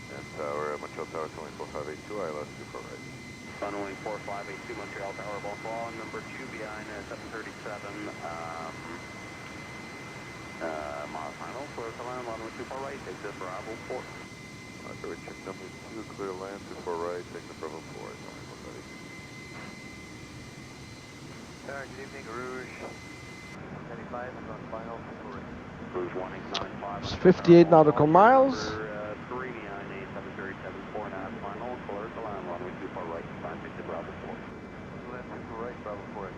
Speaker 12: And tower, Montreal Tower 24582, ILS 24 right. Runway 4582, Montreal Tower, bonsoir, number 2 behind 737, mile final, clear to land, runway 24 right, exit Bravo 4. So we check number 2, clear land, 24 right, exit Bravo 4,
Speaker 4: Good evening, Rouge 95 is on final for
Speaker 12: Rouge 1895.
Speaker 1: It's 58 nautical miles.
Speaker 12: 3 behind 737, 4.5 final, clear to land, runway 24 right, time exit Bravo 4.
Speaker 4: land 24 right, Bravo 4.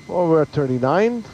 Speaker 1: Well, we're at 39.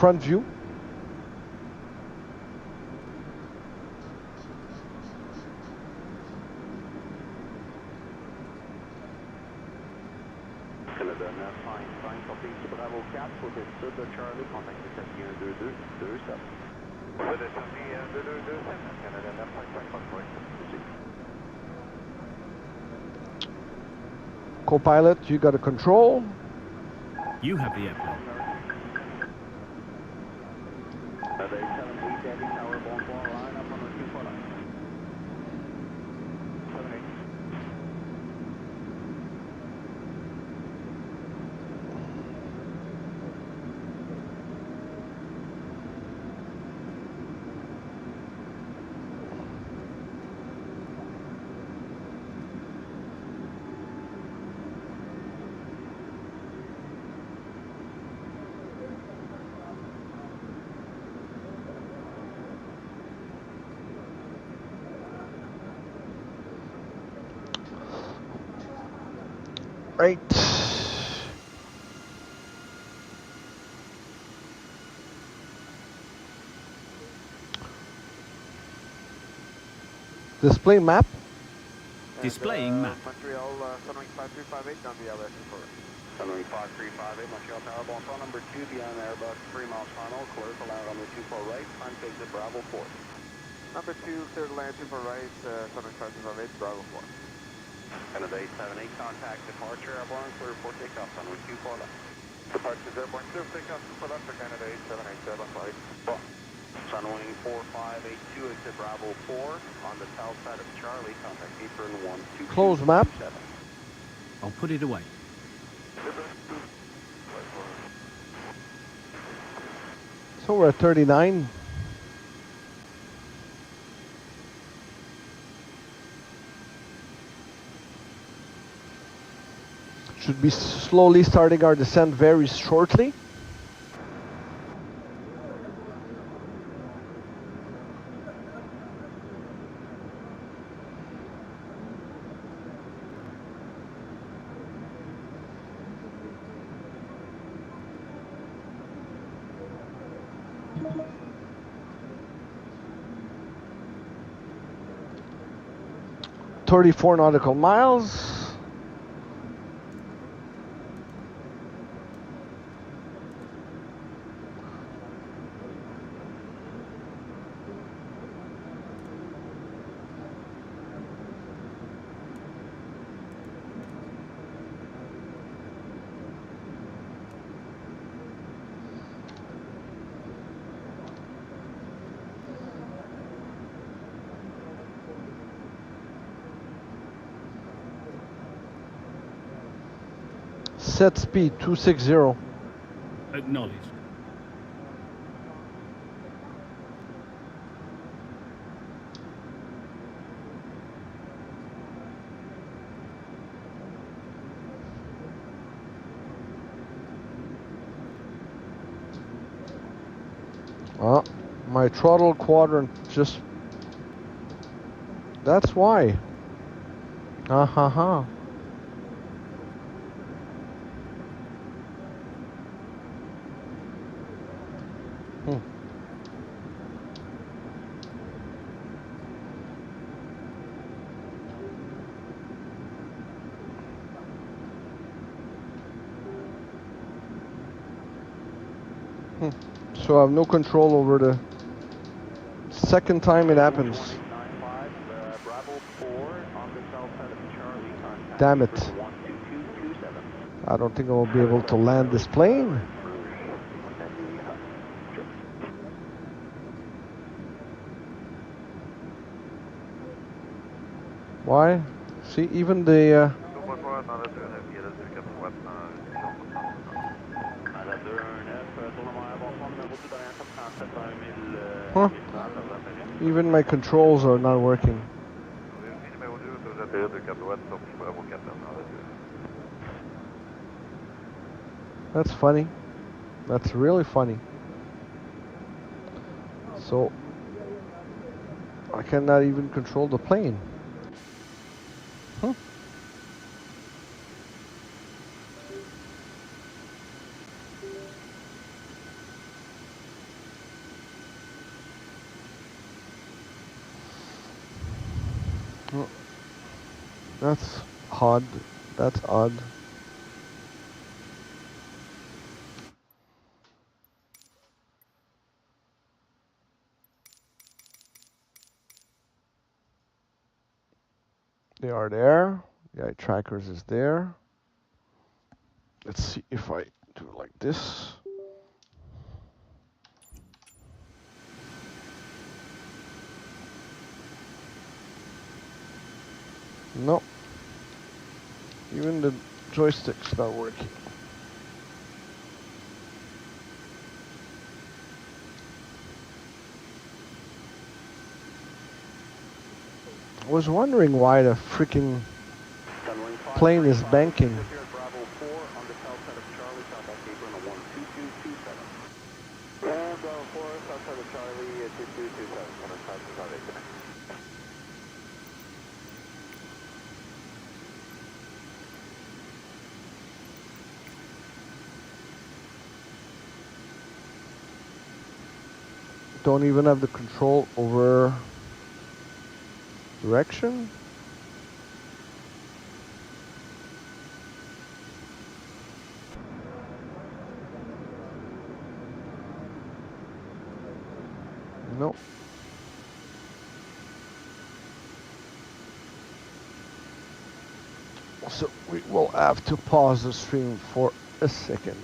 Speaker 1: Front view.
Speaker 12: Canada 955, copy Bravo 4, côté sud de Charlie, contactez technicien 2227.
Speaker 4: Côté Charlie 2227, Canada 955, convoy.
Speaker 1: Co-pilot, you got a control.
Speaker 10: You have the airplane.
Speaker 12: Canada 78 Daddy Tower, bonsoir, line up on the 24 left. 78.
Speaker 1: Right. Display map.
Speaker 10: Displaying map.
Speaker 4: Montreal, Sunwing 5358 down the LS for
Speaker 12: Sunwing 5358, Montreal Tower, bonsoir, number 2 beyond Airbus, 3 miles final, clear to land on the 24 right, time to exit Bravo 4.
Speaker 4: Number 2, clear to land 24 right, Sunwing 5358, Bravo 4.
Speaker 12: Canada 878, contact departure, airborne, clear for takeoff, Sunwing 24 left.
Speaker 4: Departure airborne, clear for takeoff, for left for Canada 878, flight.
Speaker 12: Sunwing 4582, exit Bravo 4, on the south side of Charlie, contact apron 122.
Speaker 1: Close map.
Speaker 10: I'll put it away.
Speaker 1: So we're at 39. Should be slowly starting our descent very shortly. .34 nautical miles. Set speed 260.
Speaker 10: Acknowledged.
Speaker 1: Oh, my throttle quadrant just... That's why. Ha ha ha. So I have no control over the second time it happens. Damn it. I don't think I will be able to land this plane. Why? See, even the... Huh? Even my controls are not working. That's funny. That's really funny. So, I cannot even control the plane. Huh? That's odd. That's odd. They are there. The trackers is there. Let's see if I do it like this. No. Even the joystick's not working. I was wondering why the freaking plane is banking. Don't even have the control over direction. No. So we will have to pause the stream for a second.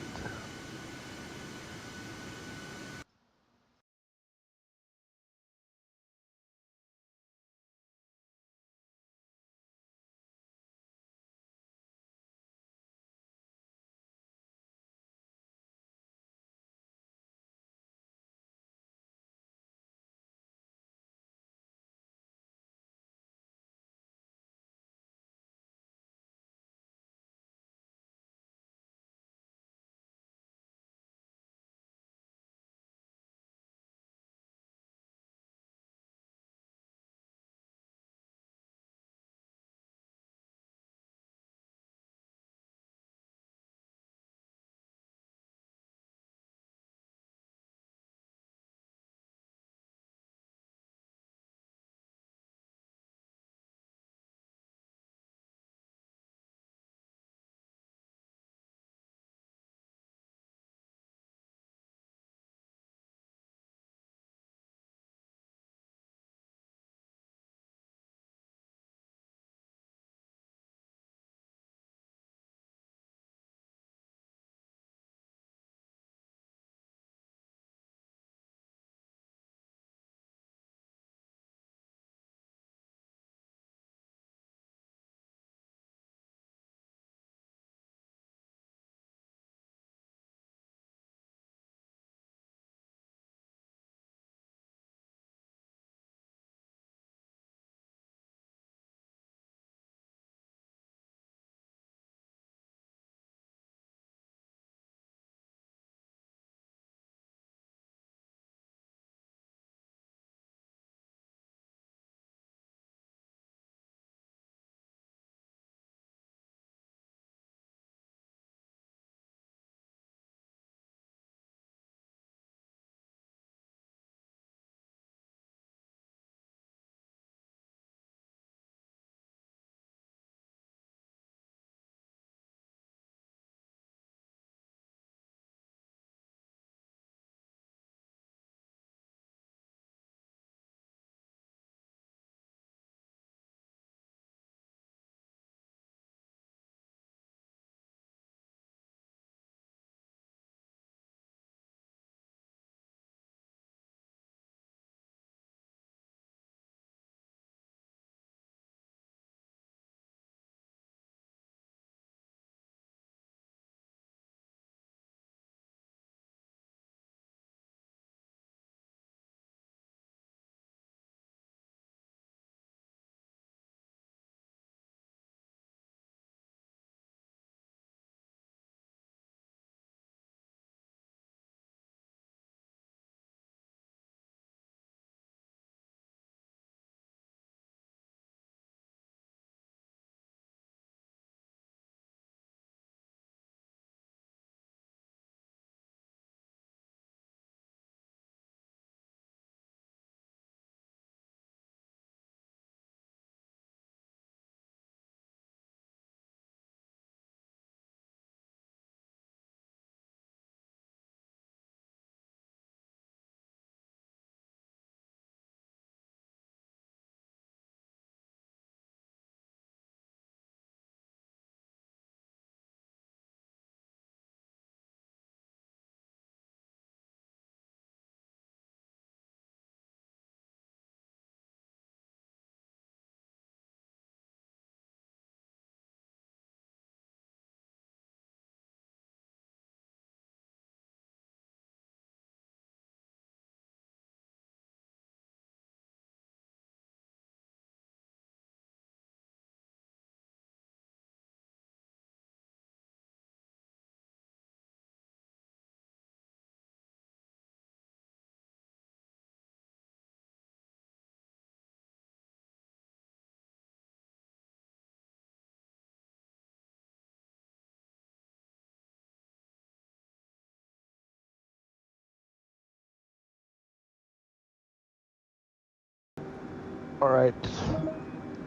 Speaker 1: All right.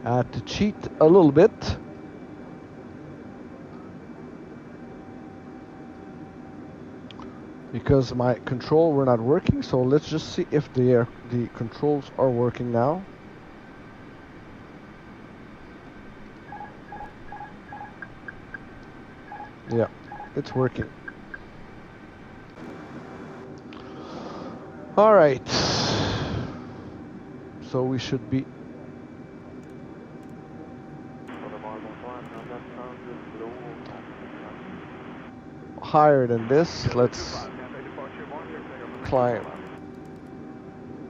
Speaker 1: I had to cheat a little bit. Because my control were not working, so let's just see if the controls are working now. Yeah, it's working. All right. So we should be higher than this. Let's climb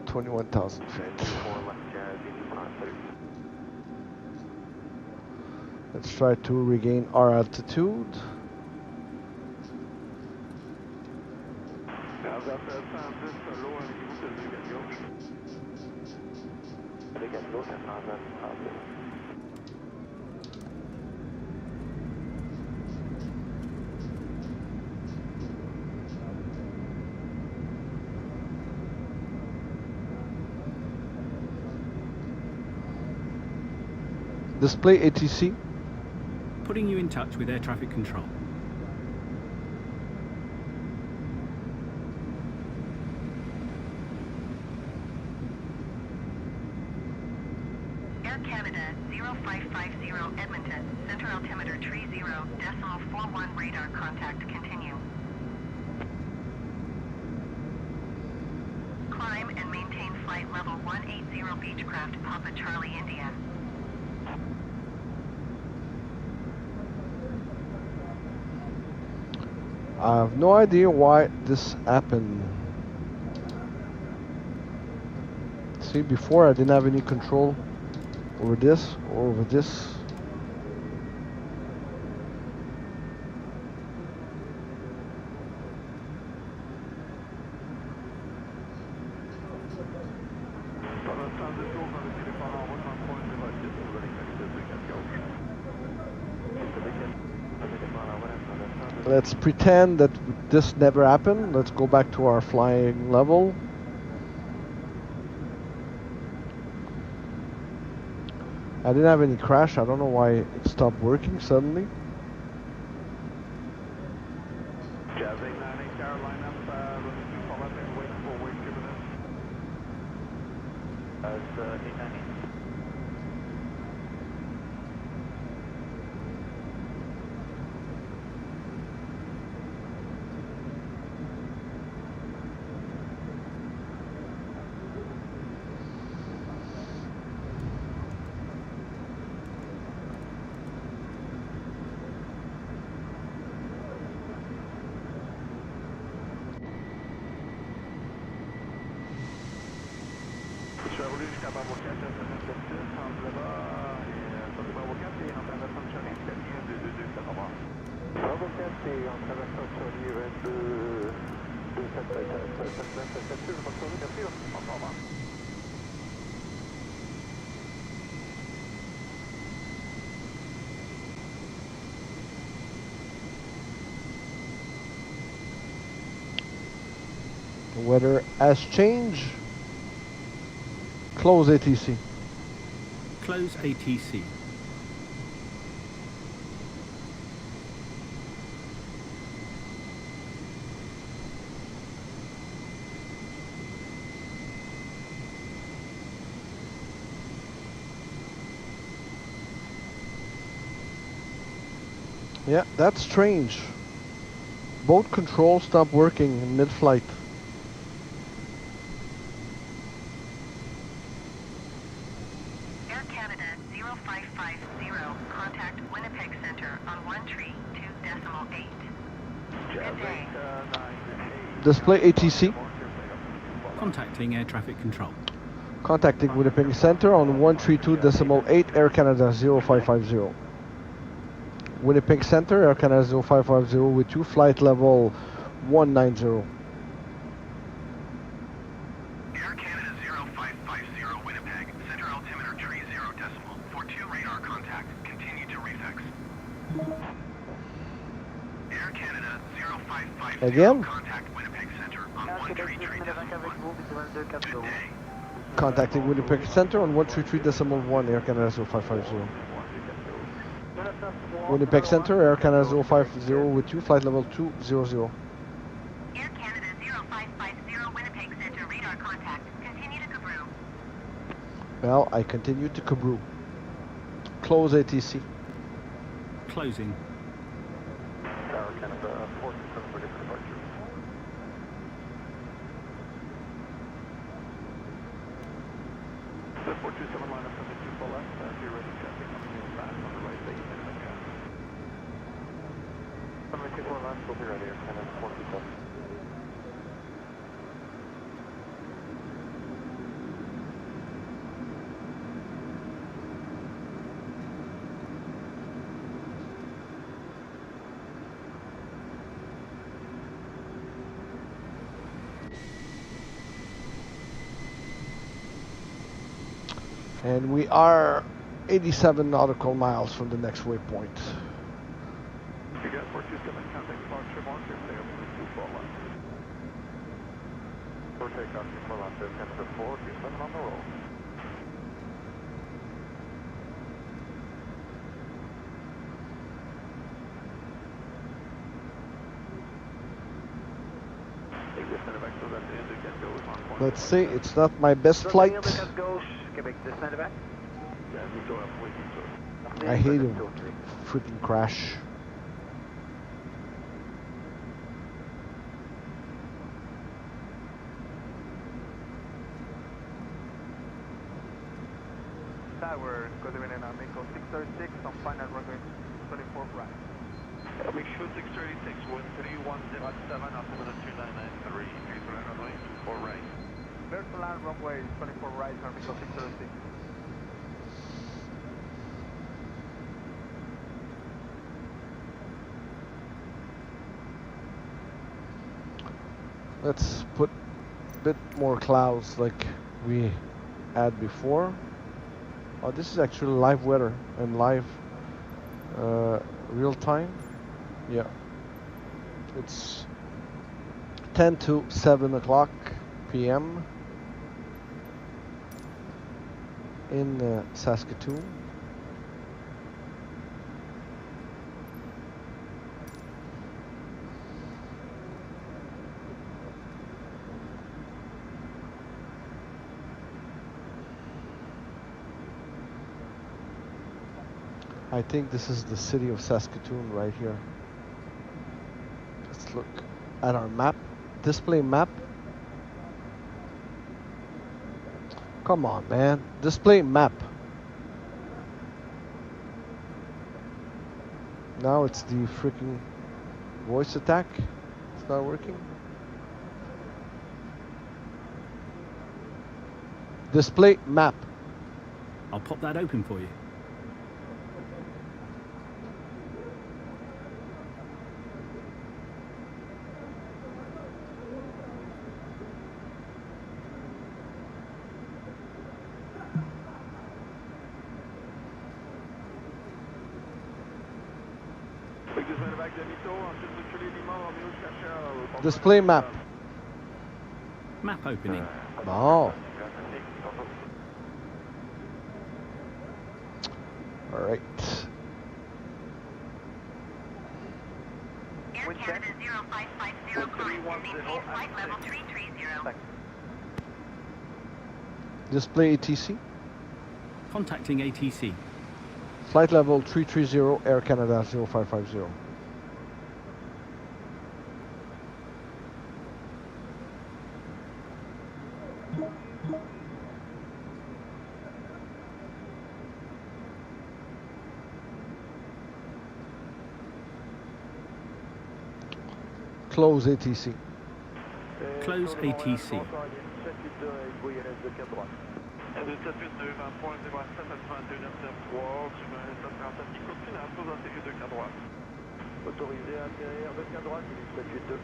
Speaker 1: 21,000 feet. Let's try to regain our altitude. Display ATC.
Speaker 10: Putting you in touch with air traffic control.
Speaker 6: Air Canada 0550 Edmonton, center altimeter 30.41 radar contact continue. Climb and maintain flight level 180 Beechcraft Papa Charlie India.
Speaker 1: I have no idea why this happened. See, before I didn't have any control over this or over this. Let's pretend that this never happened. Let's go back to our flying level. I didn't have any crash. I don't know why it stopped working suddenly. The weather has changed. Close ATC.
Speaker 10: Close ATC.
Speaker 1: Yeah, that's strange. Both controls stopped working in mid-flight.
Speaker 6: Air Canada 0550, contact Winnipeg Center on 132.8. Good day.
Speaker 1: Display ATC.
Speaker 10: Contacting air traffic control.
Speaker 1: Contacting Winnipeg Center on 132.8 Air Canada 0550. Winnipeg Center, Air Canada 0550 with you, flight level 190.
Speaker 11: Air Canada 0550 Winnipeg, center altimeter 30.42 radar contact, continue to refix. Air Canada 0550
Speaker 1: Again?
Speaker 11: contact Winnipeg Center on 133.1. Good day.
Speaker 1: Contacting Winnipeg Center on 133.1 Air Canada 0550. Winnipeg Center, Air Canada 050 with you, flight level 200.
Speaker 6: Air Canada 0550, Winnipeg Center, radar contact. Continue to Cabrew.
Speaker 1: Well, I continue to Cabrew. Close ATC.
Speaker 10: Closing.
Speaker 12: Tower Canada 427 for departure. The 427 line up 72 full left. If you're ready, traffic coming in fast on the right base. Runway 24 left, will be ready. Air Canada 427.
Speaker 1: And we are 87 nautical miles from the next waypoint.
Speaker 12: You got 427 contact departure mark, you're staying up to 2 full left. For takeoff, 2 full left, Air Canada 427 on the roll.
Speaker 1: Let's see, it's not my best flight. I hate a freaking crash.
Speaker 12: Tower, going in on Miko 636 on final runway 24 right. Miko 636, 13107, altimeter 2993, 34 runway 24 right. Clear to land runway 24 right on Miko 636.
Speaker 1: Let's put a bit more clouds like we had before. Oh, this is actually live weather and live real time. Yeah. It's 10 to 7 o'clock p.m. in Saskatoon. I think this is the city of Saskatoon right here. Let's look at our map. Display map. Come on, man. Display map. Now it's the freaking voice attack. It's not working. Display map.
Speaker 10: I'll pop that open for you.
Speaker 1: Display map.
Speaker 10: Map opening.
Speaker 1: Oh. All right.
Speaker 6: Air Canada 0550, climb and maintain flight level 330.
Speaker 1: Display ATC.
Speaker 10: Contacting ATC.
Speaker 1: Flight level 330, Air Canada 0550. Close ATC.
Speaker 10: Close ATC.
Speaker 12: Autorisé à atterrir de quai droite, 782.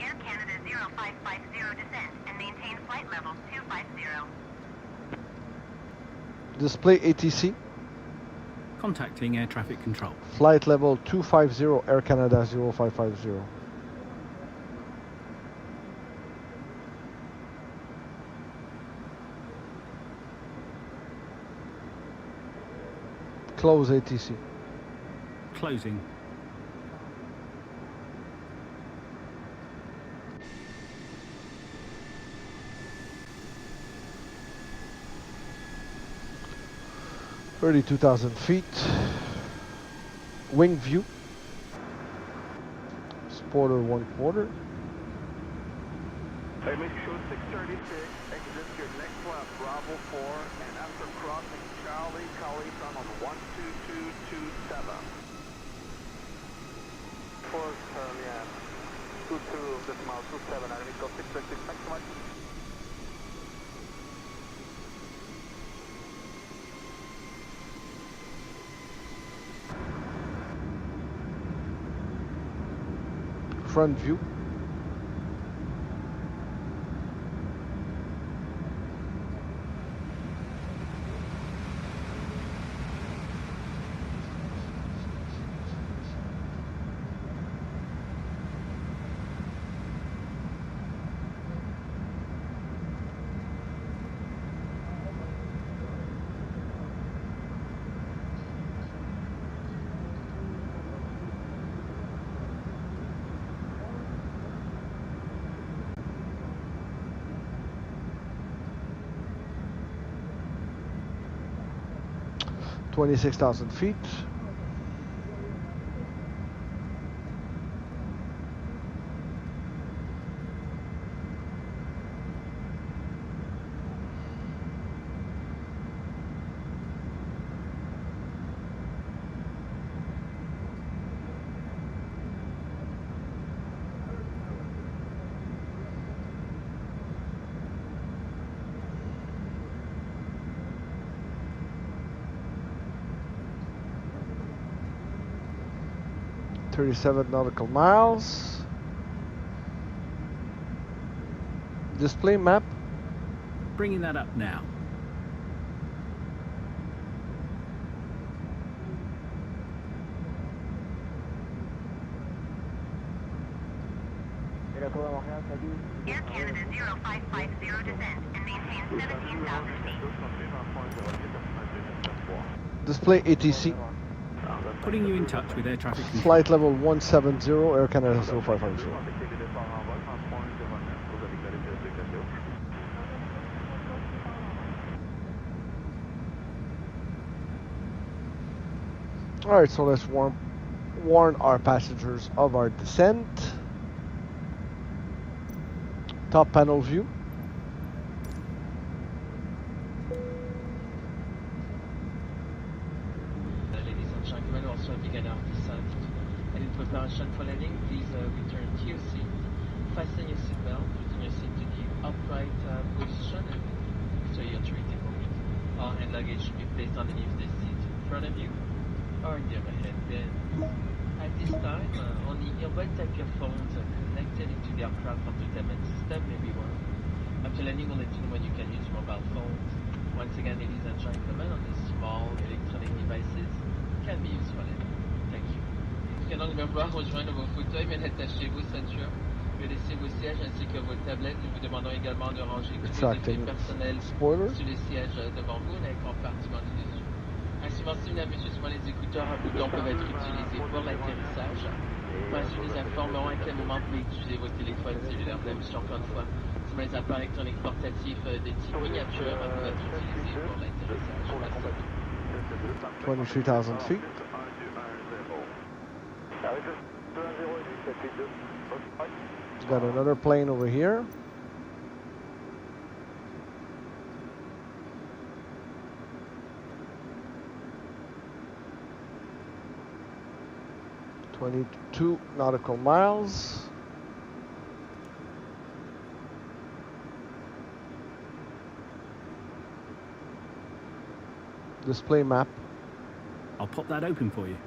Speaker 6: Air Canada 0550, descend and maintain flight level 250.
Speaker 1: Display ATC.
Speaker 10: Contacting air traffic control.
Speaker 1: Flight level 250, Air Canada 0550. Close ATC.
Speaker 10: Closing.
Speaker 1: $32,000 feet. Wing view. Spoiler 1/4.
Speaker 12: Hey, make sure 636, exit your next left, Bravo 4, and after crossing Charlie, Carlton on 12227. Force, yeah, 22.27, I need to go 636, thanks so much.
Speaker 1: Front view. $26,000 feet. $37 nautical miles. Display map.
Speaker 10: Bringing that up now.
Speaker 6: Air Canada 0550 descend and maintain 17,000 feet.
Speaker 1: Display ATC.
Speaker 10: Putting you in touch with air traffic control.
Speaker 1: Flight level 170, Air Canada 0550. Alright, so let's warn our passengers of our descent. Top panel view.
Speaker 5: Ladies and gentlemen, also a beginner descent and in preparation for landing, please return to your seat. Fasten your seatbelt, putting your seat to the upright position and so your treaty point. All hand luggage should be placed underneath the seat in front of you or in the overhead bin. At this time, only earbud type phones connected into the aircraft entertainment system may be worn. After landing, we'll let you know when you can use mobile phones. Once again, ladies and gentlemen, on these small electronic devices can be used for landing. Thank you. Vous pouvez donc bien pouvoir rejoindre vos fauteuils, mais attachez vos ceintures, laissez vos sièges ainsi que vos tablettes. Nous vous demandons également de ranger tous les effets personnels sur les sièges devant vous, dans les compartiments du dessus. Ainsi, mesdames et messieurs, souvent les écouteurs à boutons peuvent être utilisés pour l'atterrissage. Par la suite, nous informerons à quel moment vous pouvez utiliser vos téléphones cellulaires. Mesdames et messieurs, encore une fois, sur les appareils électroniques portatifs de type miniature peuvent être utilisés pour l'atterrissage. Merci.
Speaker 1: 23,000 feet. Got another plane over here. $22 nautical miles. Display map.
Speaker 10: I'll pop that open for you.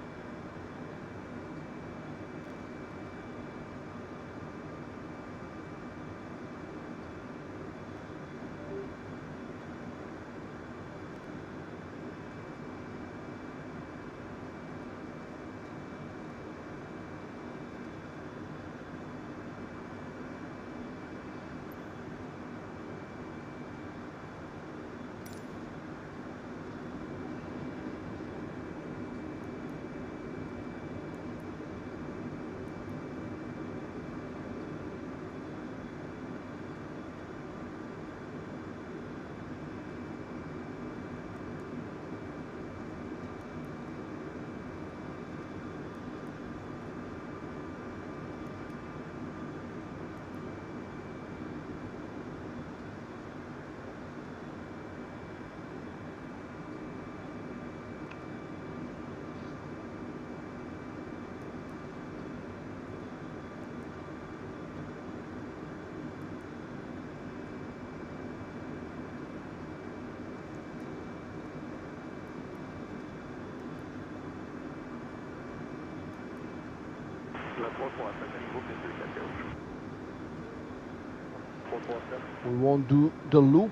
Speaker 1: We won't do the loop.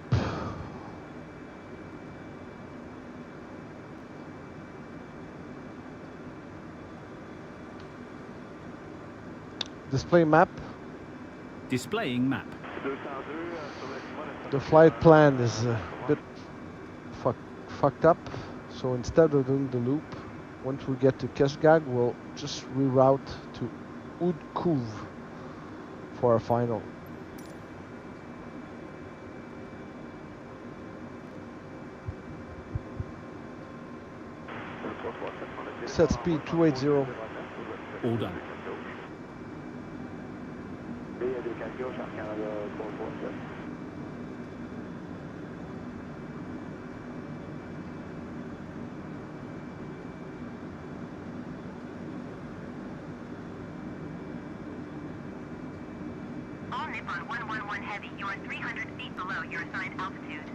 Speaker 1: Display map.
Speaker 10: Displaying map.
Speaker 1: The flight plan is a bit fucked up, so instead of doing the loop, once we get to Keshgag, we'll just reroute to Oudkouv for our final. Set speed 280.
Speaker 10: All done.
Speaker 6: All Nippon 111 Heavy, you are 300 feet below your assigned altitude.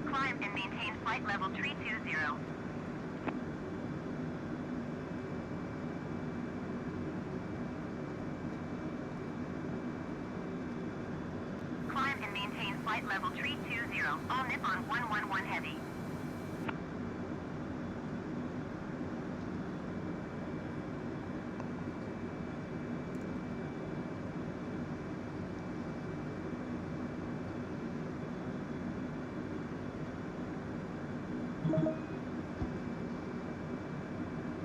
Speaker 6: Climb and maintain flight level 320. Climb and maintain flight level 320. All Nippon 111 Heavy.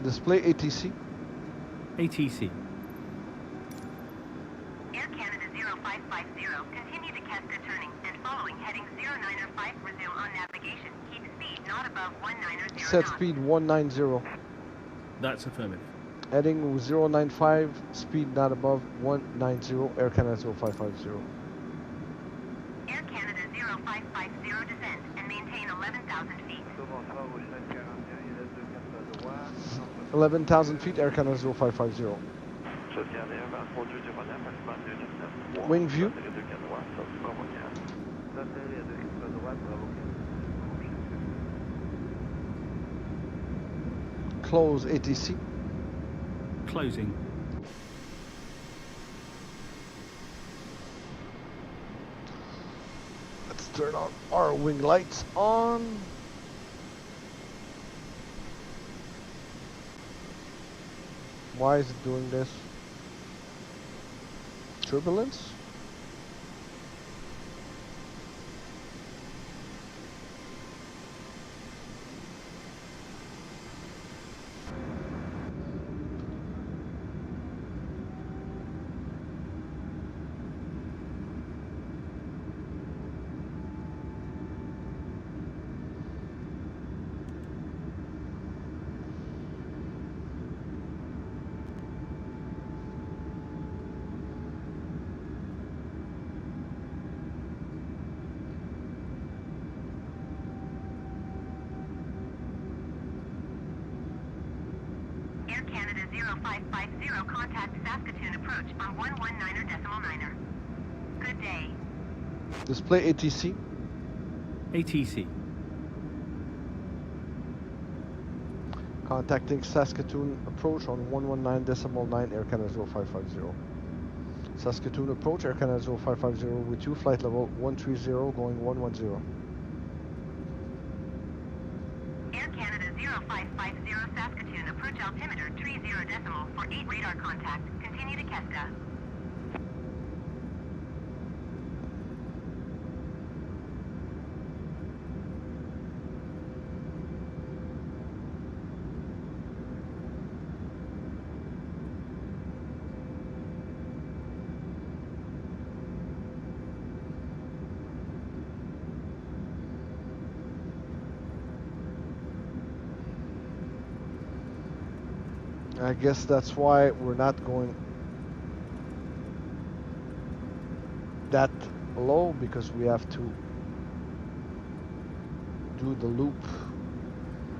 Speaker 1: Display ATC.
Speaker 10: ATC.
Speaker 6: Air Canada 0550, continue to Kesta turning and following heading 095, resume on navigation. Keep speed not above 190
Speaker 1: Set
Speaker 6: knots.
Speaker 1: speed 190.
Speaker 10: That's affirmative.
Speaker 1: Heading 095, speed not above 190, Air Canada 0550.
Speaker 6: Air Canada 0550, descend and maintain 11,000 feet.
Speaker 1: 11,000 feet, Air Canada 0550. Wing view. Close ATC.
Speaker 10: Closing.
Speaker 1: Let's turn on our wing lights on. Why is it doing this? Turbulence?
Speaker 6: Air Canada 0550, contact Saskatoon approach on 119.9. Good day.
Speaker 1: Display ATC.
Speaker 10: ATC.
Speaker 1: Contacting Saskatoon approach on 119.9, Air Canada 0550. Saskatoon approach, Air Canada 0550 with you, flight level 130 going 110.
Speaker 6: Air Canada 0550, Saskatoon approach altimeter 30 decimal for 8 radar contact. Continue to Kesta.
Speaker 1: I guess that's why we're not going that low, because we have to do the loop.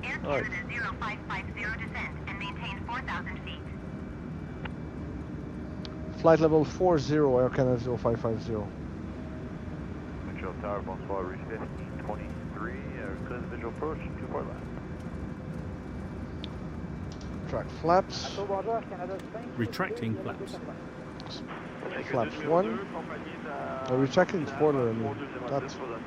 Speaker 6: Air Canada 0550, descend and maintain 4,000 feet.
Speaker 1: Flight level 40, Air Canada 0550.
Speaker 12: Montreal Tower, bonsoir, reach 1523, clear the visual approach, 24 left.
Speaker 1: Retract flaps.
Speaker 10: Retracting flaps.
Speaker 1: Flaps 1. Retracting spoiler, I mean, that's...
Speaker 12: Approach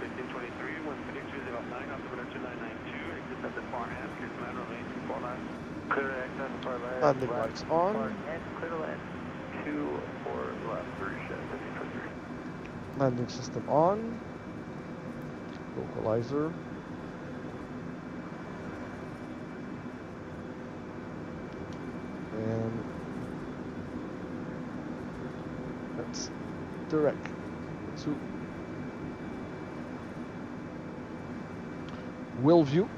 Speaker 12: 1523, 13209, altimeter 2992, exit at the far end, clear to land, runway 24 left. Correct, that's far left.
Speaker 1: Landing lights on.
Speaker 12: Far end, clear to land. 24 left, Berusha, 1523.
Speaker 1: Landing system on. Localizer. And that's direct to wheel view.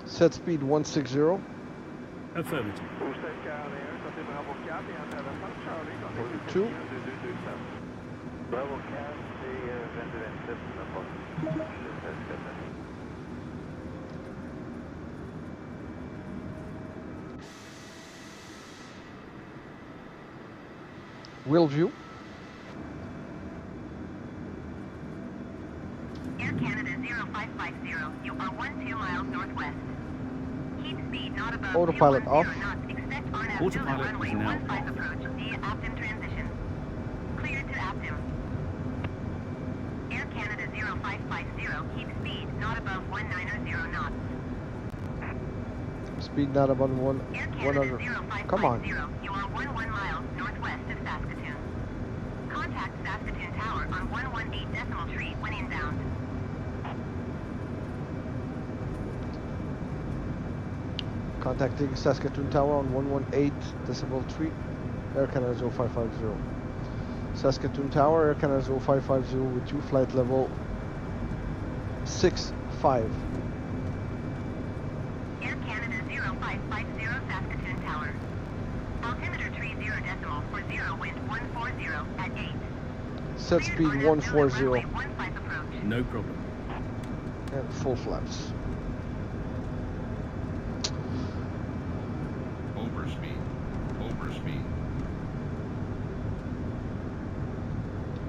Speaker 1: Set speed 160.
Speaker 10: Affirmative.
Speaker 1: 2. Wheel view.
Speaker 6: Air Canada 0550, you are 12 miles northwest. Keep speed not above
Speaker 1: Autopilot
Speaker 6: 210
Speaker 1: off.
Speaker 6: knots. Expect RNAV
Speaker 10: Autopilot
Speaker 6: to runway
Speaker 10: is now
Speaker 6: 15 approach via Aptim transition. Cleared to Aptim. Air Canada 0550, keep speed not above 190 knots.
Speaker 1: Speed not above
Speaker 6: Air Canada
Speaker 1: 100.
Speaker 6: 0550,
Speaker 1: Come on.
Speaker 6: you are 11 miles northwest of Saskatoon. Contact Saskatoon Tower on 118.3 when inbound.
Speaker 1: Contacting Saskatoon Tower on 118.3, Air Canada 0550. Saskatoon Tower, Air Canada 0550 with you, flight level 65.
Speaker 6: Air Canada 0550 Saskatoon Tower. Altimeter 30 decimal for 0 wind 140 at 8.
Speaker 1: Set
Speaker 6: Cleared
Speaker 1: speed
Speaker 6: on
Speaker 1: 140
Speaker 6: runway 15 approach.
Speaker 10: No problem.
Speaker 1: and full flaps.
Speaker 11: Overspeed. Overspeed.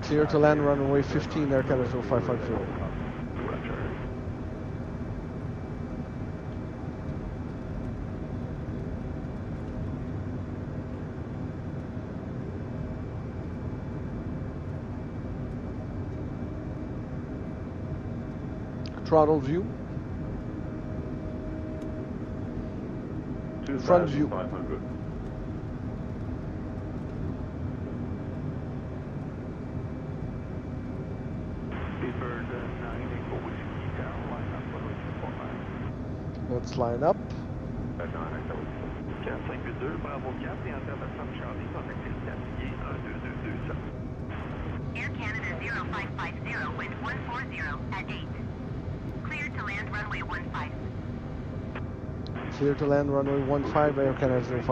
Speaker 1: Clear to land runway 15, Air Canada 0550. Throttle view. Front view.
Speaker 12: 500. Speedbird 9 Echo Whiskey down, line up runway 249.
Speaker 1: Let's line up.
Speaker 12: Canceling que 2, Bravo 4 et intervention de Charlie, contactez le tablier 1222.
Speaker 6: Air Canada 0550 wind 140 at 8. Cleared to land runway 15.
Speaker 1: Clear to land runway 15, Air Canada 0550.
Speaker 12: All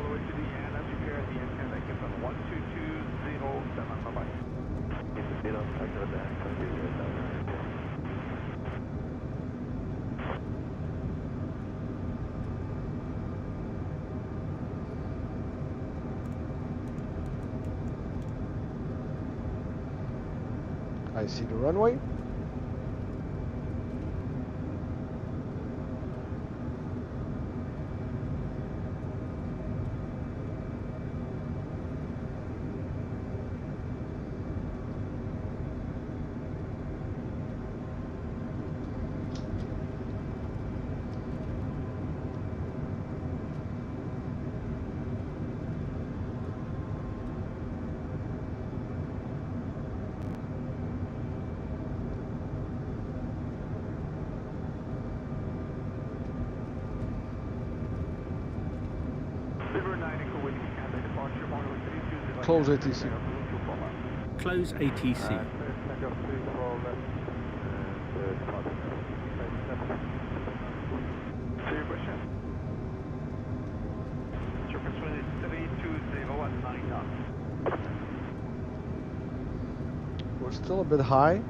Speaker 12: the way to the end, prepare the end, and on 12207. Bye-bye.
Speaker 1: I see the runway. Close ATC.
Speaker 10: Close ATC.
Speaker 1: We're still a bit high.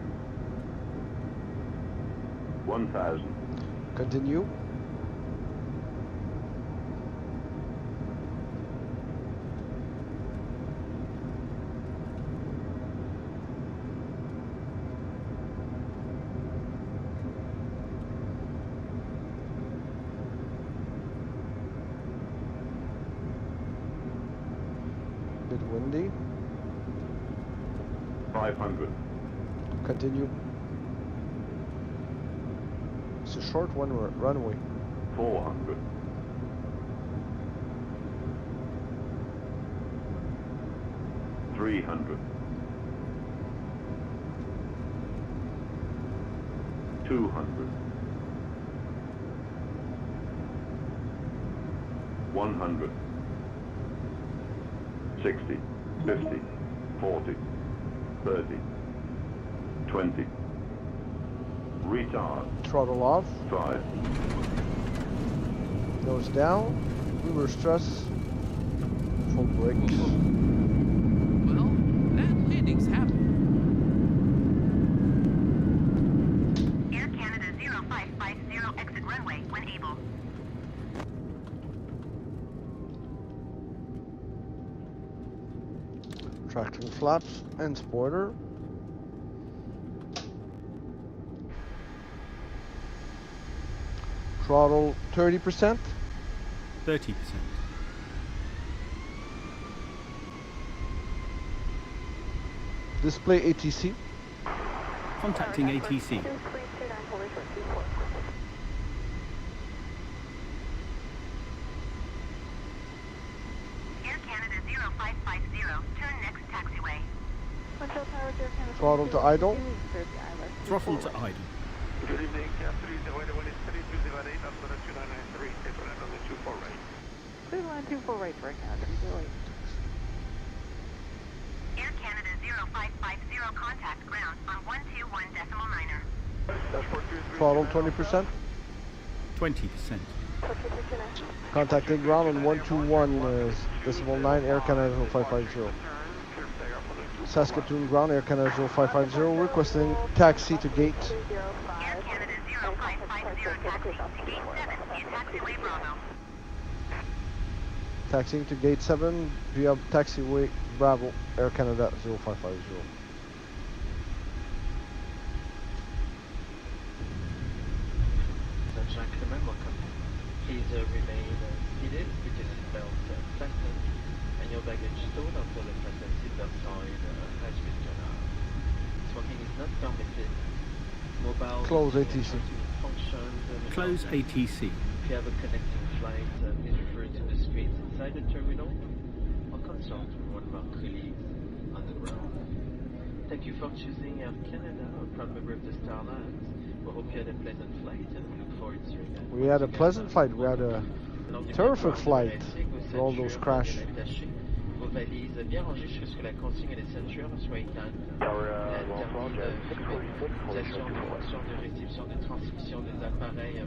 Speaker 12: 1000.
Speaker 1: Continue. Bit windy.
Speaker 12: 500.
Speaker 1: Continue. It's a short runway.
Speaker 12: 400. 300. 200. 100. 60. 50. 40. 30. 20. Retard.
Speaker 1: Throttle off.
Speaker 12: 5.
Speaker 1: Nose down. Reverse thrust. Full brakes.
Speaker 9: Well, that landing's happened.
Speaker 6: Air Canada 0550, exit runway when able.
Speaker 1: Tracking flaps and spoiler. Throttle 30%.
Speaker 10: 30%.
Speaker 1: Display ATC.
Speaker 10: Contacting ATC.
Speaker 6: Air Canada 0550, turn next taxiway.
Speaker 1: Throttle to idle.
Speaker 10: Throttle to idle.
Speaker 11: Good evening, Cap 3008, 3208, up to 2993, take on the 24 right.
Speaker 13: Clear line 24 right for Canada, 08.
Speaker 6: Air Canada 0550, contact ground on 121.9er.
Speaker 1: Throttle 20%.
Speaker 10: 20%.
Speaker 1: Contacting ground on 121.9 Air Canada 0550. Saskatoon ground Air Canada 0550 requesting taxi to gate.
Speaker 6: Air Canada 0550, taxi to gate 7 in taxiway Bravo.
Speaker 1: Taxiing to gate 7 via taxiway Bravo Air Canada 0550.
Speaker 5: Gentlemen, welcome. Please remain seated with your seatbelt fastened and your baggage stored until the fasten seatbelt sign has been turned on. Smoking is not permitted. Mobile
Speaker 1: Close ATC.
Speaker 5: functions.
Speaker 10: Close ATC.
Speaker 5: If you have a connecting flight, please refer to the screens inside the terminal or consult with one of our colleagues on the ground. Thank you for choosing Air Canada, a proud member of the Star Alliance. We hope you had a pleasant flight and we look forward to seeing you.
Speaker 1: We had a pleasant flight. We had a terrific flight with all those crashes.
Speaker 5: Vos valises bien rangées jusqu'à la consigne et les ceintures soient éteintes. L'utilisation de fonctions de réception de transmission des appareils.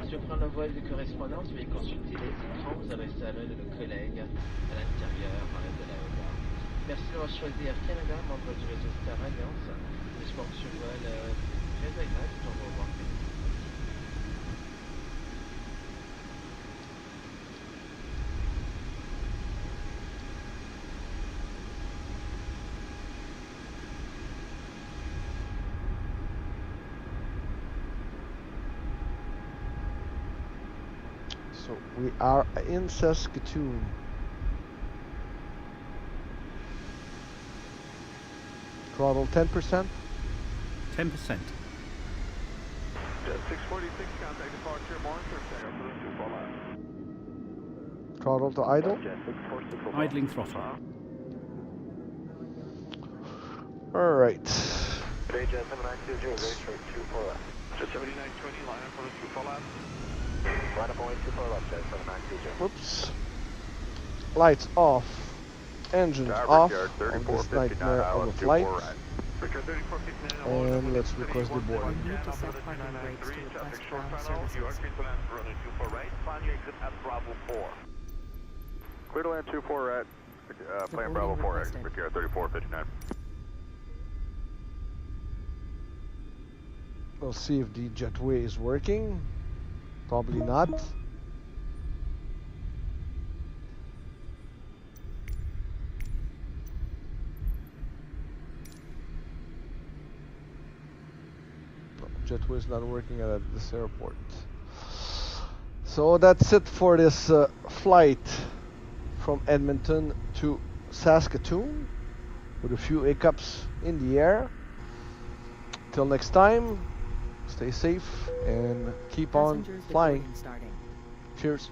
Speaker 5: Sur prendre le vol de correspondance, veuillez consulter les écrans. Vous avez installé de nos collègues à l'intérieur de l'aéroport. Merci d'avoir choisi Air Canada, membre du réseau Star Alliance. J'espère que ce vol très agréable. On va voir.
Speaker 1: So we are in Saskatoon. Throttle 10%.
Speaker 10: 10%.
Speaker 11: Jet 646, contact departure, monitor, takeoff for the 24 left.
Speaker 1: Throttle to idle.
Speaker 10: Idling throttle.
Speaker 1: All right.
Speaker 12: Jet 7920, very straight, 24 left.
Speaker 11: Jet 7920, line up for the 24 left.
Speaker 12: Line up only 24 left, Jet 7920.
Speaker 1: Whoops. Lights off. Engines off on this nightmare of a flight. And let's request the boarding.
Speaker 8: You need to set parking brakes to request ground services.
Speaker 11: You are clear to land runway 24 right. Plan your exit at Bravo 4.
Speaker 12: Clear to land 24 right. Plan Bravo 4, exit for KR 3459.
Speaker 1: We'll see if the jetway is working. Probably not. No, jetway is not working at this airport. So that's it for this flight from Edmonton to Saskatoon with a few hiccups in the air. Till next time, stay safe and keep on flying. Cheers.